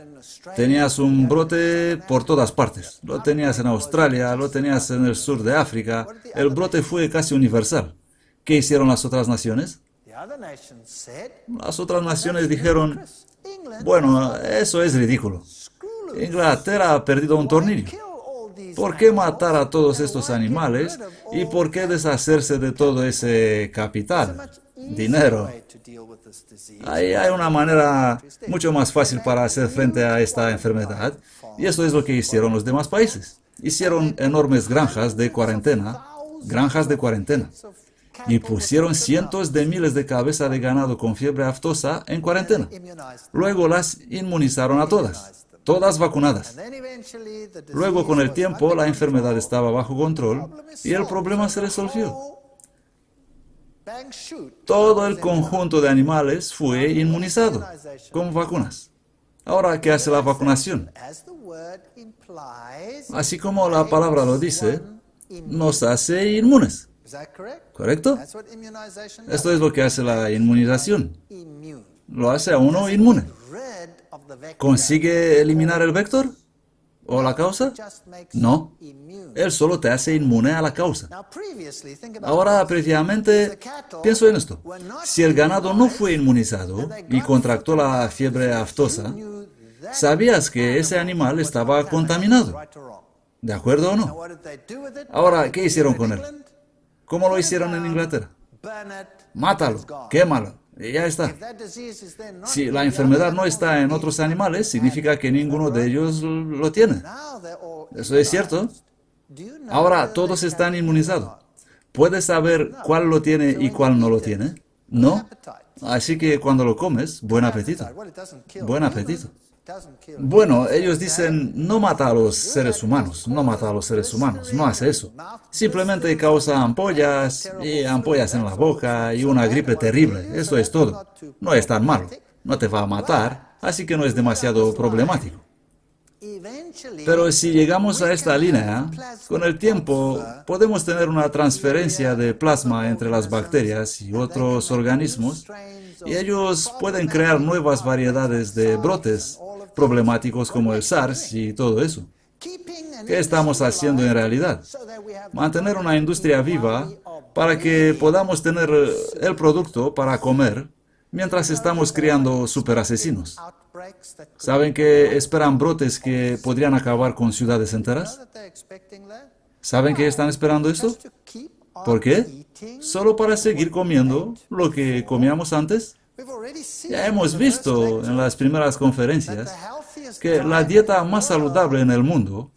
Tenías un brote por todas partes. Lo tenías en Australia, lo tenías en el sur de África. El brote fue casi universal. ¿Qué hicieron las otras naciones? Las otras naciones dijeron, bueno, eso es ridículo. Inglaterra ha perdido un tornillo. ¿Por qué matar a todos estos animales y por qué deshacerse de todo ese capital, dinero? Ahí hay una manera mucho más fácil para hacer frente a esta enfermedad y eso es lo que hicieron los demás países. Hicieron enormes granjas de cuarentena, y pusieron cientos de miles de cabezas de ganado con fiebre aftosa en cuarentena. Luego las inmunizaron a todas vacunadas. Luego, con el tiempo, la enfermedad estaba bajo control y el problema se resolvió. Todo el conjunto de animales fue inmunizado con vacunas. Ahora, ¿qué hace la vacunación? Así como la palabra lo dice, nos hace inmunes. ¿Correcto? Esto es lo que hace la inmunización. Lo hace a uno inmune. ¿Consigue eliminar el vector? ¿O la causa? No. Él solo te hace inmune a la causa. Ahora, previamente, pienso en esto. Si el ganado no fue inmunizado y contractó la fiebre aftosa, sabías que ese animal estaba contaminado. ¿De acuerdo o no? Ahora, ¿qué hicieron con él? ¿Cómo lo hicieron en Inglaterra? Mátalo, quémalo, y ya está. Si la enfermedad no está en otros animales, significa que ninguno de ellos lo tiene. Eso es cierto. Ahora todos están inmunizados. ¿Puedes saber cuál lo tiene y cuál no lo tiene? No. Así que cuando lo comes, buen apetito. Buen apetito. Bueno, ellos dicen, no mata a los seres humanos, no mata a los seres humanos, no hace eso. Simplemente causa ampollas y ampollas en la boca y una gripe terrible, eso es todo. No es tan malo, no te va a matar, así que no es demasiado problemático. Pero si llegamos a esta línea, con el tiempo podemos tener una transferencia de plasma entre las bacterias y otros organismos y ellos pueden crear nuevas variedades de brotes problemáticos como el SARS y todo eso. ¿Qué estamos haciendo en realidad? Mantener una industria viva para que podamos tener el producto para comer mientras estamos criando superasesinos. ¿Saben que esperan brotes que podrían acabar con ciudades enteras? ¿Saben que están esperando esto? ¿Por qué? ¿Solo para seguir comiendo lo que comíamos antes? Ya hemos visto en las primeras conferencias que la dieta más saludable en el mundo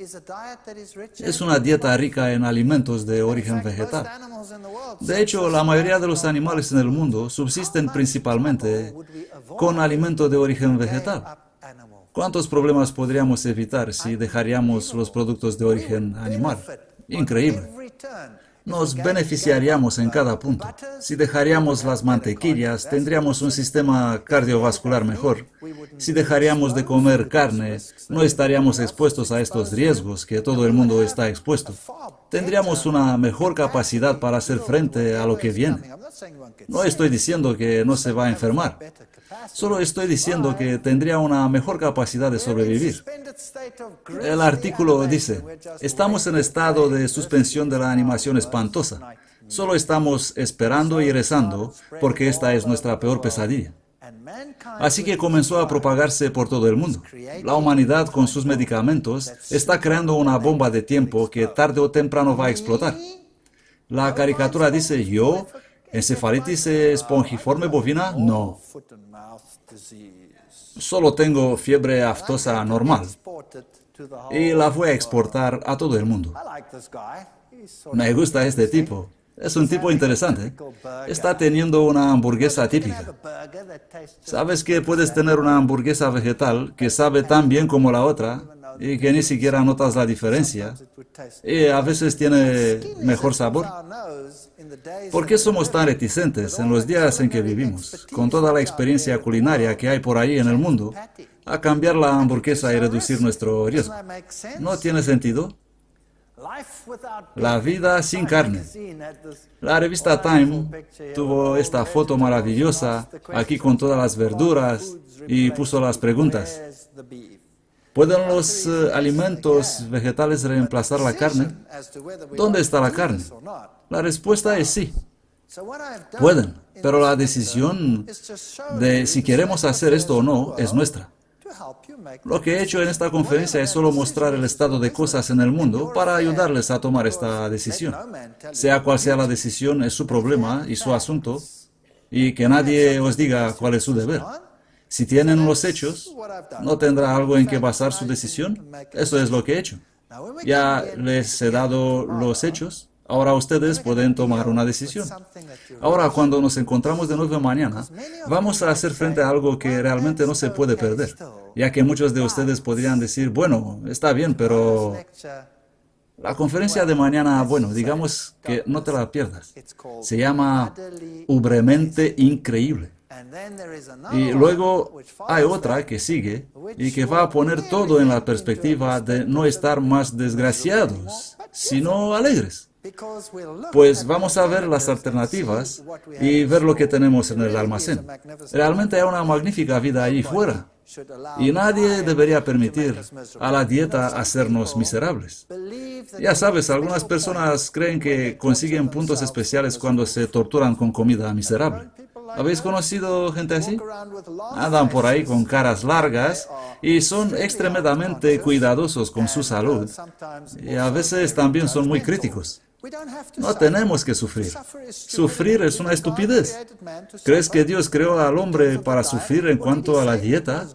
es una dieta rica en alimentos de origen vegetal. De hecho, la mayoría de los animales en el mundo subsisten principalmente con alimento de origen vegetal. ¿Cuántos problemas podríamos evitar si dejaríamos los productos de origen animal? Increíble. Nos beneficiaríamos en cada punto. Si dejaríamos las mantequillas, tendríamos un sistema cardiovascular mejor. Si dejaríamos de comer carne, no estaríamos expuestos a estos riesgos que todo el mundo está expuesto. Tendríamos una mejor capacidad para hacer frente a lo que viene. No estoy diciendo que no se va a enfermar. Solo estoy diciendo que tendría una mejor capacidad de sobrevivir. El artículo dice, estamos en estado de suspensión de la animación espantosa. Solo estamos esperando y rezando porque esta es nuestra peor pesadilla. Así que comenzó a propagarse por todo el mundo. La humanidad con sus medicamentos está creando una bomba de tiempo que tarde o temprano va a explotar. La caricatura dice, ¿yo? ¿Encefalitis espongiforme bovina? No. Solo tengo fiebre aftosa normal y la voy a exportar a todo el mundo. Me gusta este tipo. Es un tipo interesante. Está teniendo una hamburguesa típica. ¿Sabes que puedes tener una hamburguesa vegetal que sabe tan bien como la otra y que ni siquiera notas la diferencia? Y a veces tiene mejor sabor. ¿Por qué somos tan reticentes en los días en que vivimos, con toda la experiencia culinaria que hay por ahí en el mundo, a cambiar la hamburguesa y reducir nuestro riesgo? ¿No tiene sentido? La vida sin carne. La revista Time tuvo esta foto maravillosa aquí con todas las verduras y puso las preguntas. ¿Pueden los alimentos vegetales reemplazar la carne? ¿Dónde está la carne? La respuesta es sí. Pueden, pero la decisión de si queremos hacer esto o no es nuestra. Lo que he hecho en esta conferencia es solo mostrar el estado de cosas en el mundo para ayudarles a tomar esta decisión. Sea cual sea la decisión, es su problema y su asunto, y que nadie os diga cuál es su deber. Si tienen los hechos, ¿no tendrá algo en que basar su decisión? Eso es lo que he hecho. Ya les he dado los hechos. Ahora ustedes pueden tomar una decisión. Ahora, cuando nos encontramos de nuevo mañana, vamos a hacer frente a algo que realmente no se puede perder, ya que muchos de ustedes podrían decir, bueno, está bien, pero la conferencia de mañana, bueno, digamos que no te la pierdas. Se llama Ubremente Increíble. Y luego hay otra que sigue y que va a poner todo en la perspectiva de no estar más desgraciados, sino alegres. Pues vamos a ver las alternativas y ver lo que tenemos en el almacén. Realmente hay una magnífica vida ahí fuera. Y nadie debería permitir a la dieta hacernos miserables. Ya sabes, algunas personas creen que consiguen puntos especiales cuando se torturan con comida miserable. ¿Habéis conocido gente así? Andan por ahí con caras largas y son extremadamente cuidadosos con su salud. Y a veces también son muy críticos. No tenemos que sufrir. Sufrir es una estupidez. ¿Crees que Dios creó al hombre para sufrir en cuanto a la dieta?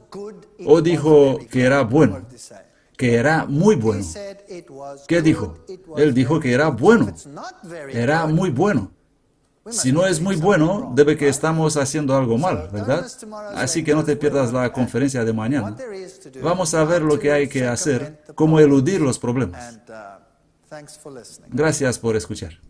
¿O dijo que era bueno? Que era muy bueno. ¿Qué dijo? Él dijo que era bueno. Era muy bueno. Si no es muy bueno, debe que estamos haciendo algo mal, ¿verdad? Así que no te pierdas la conferencia de mañana. Vamos a ver lo que hay que hacer, cómo eludir los problemas. Gracias por escuchar.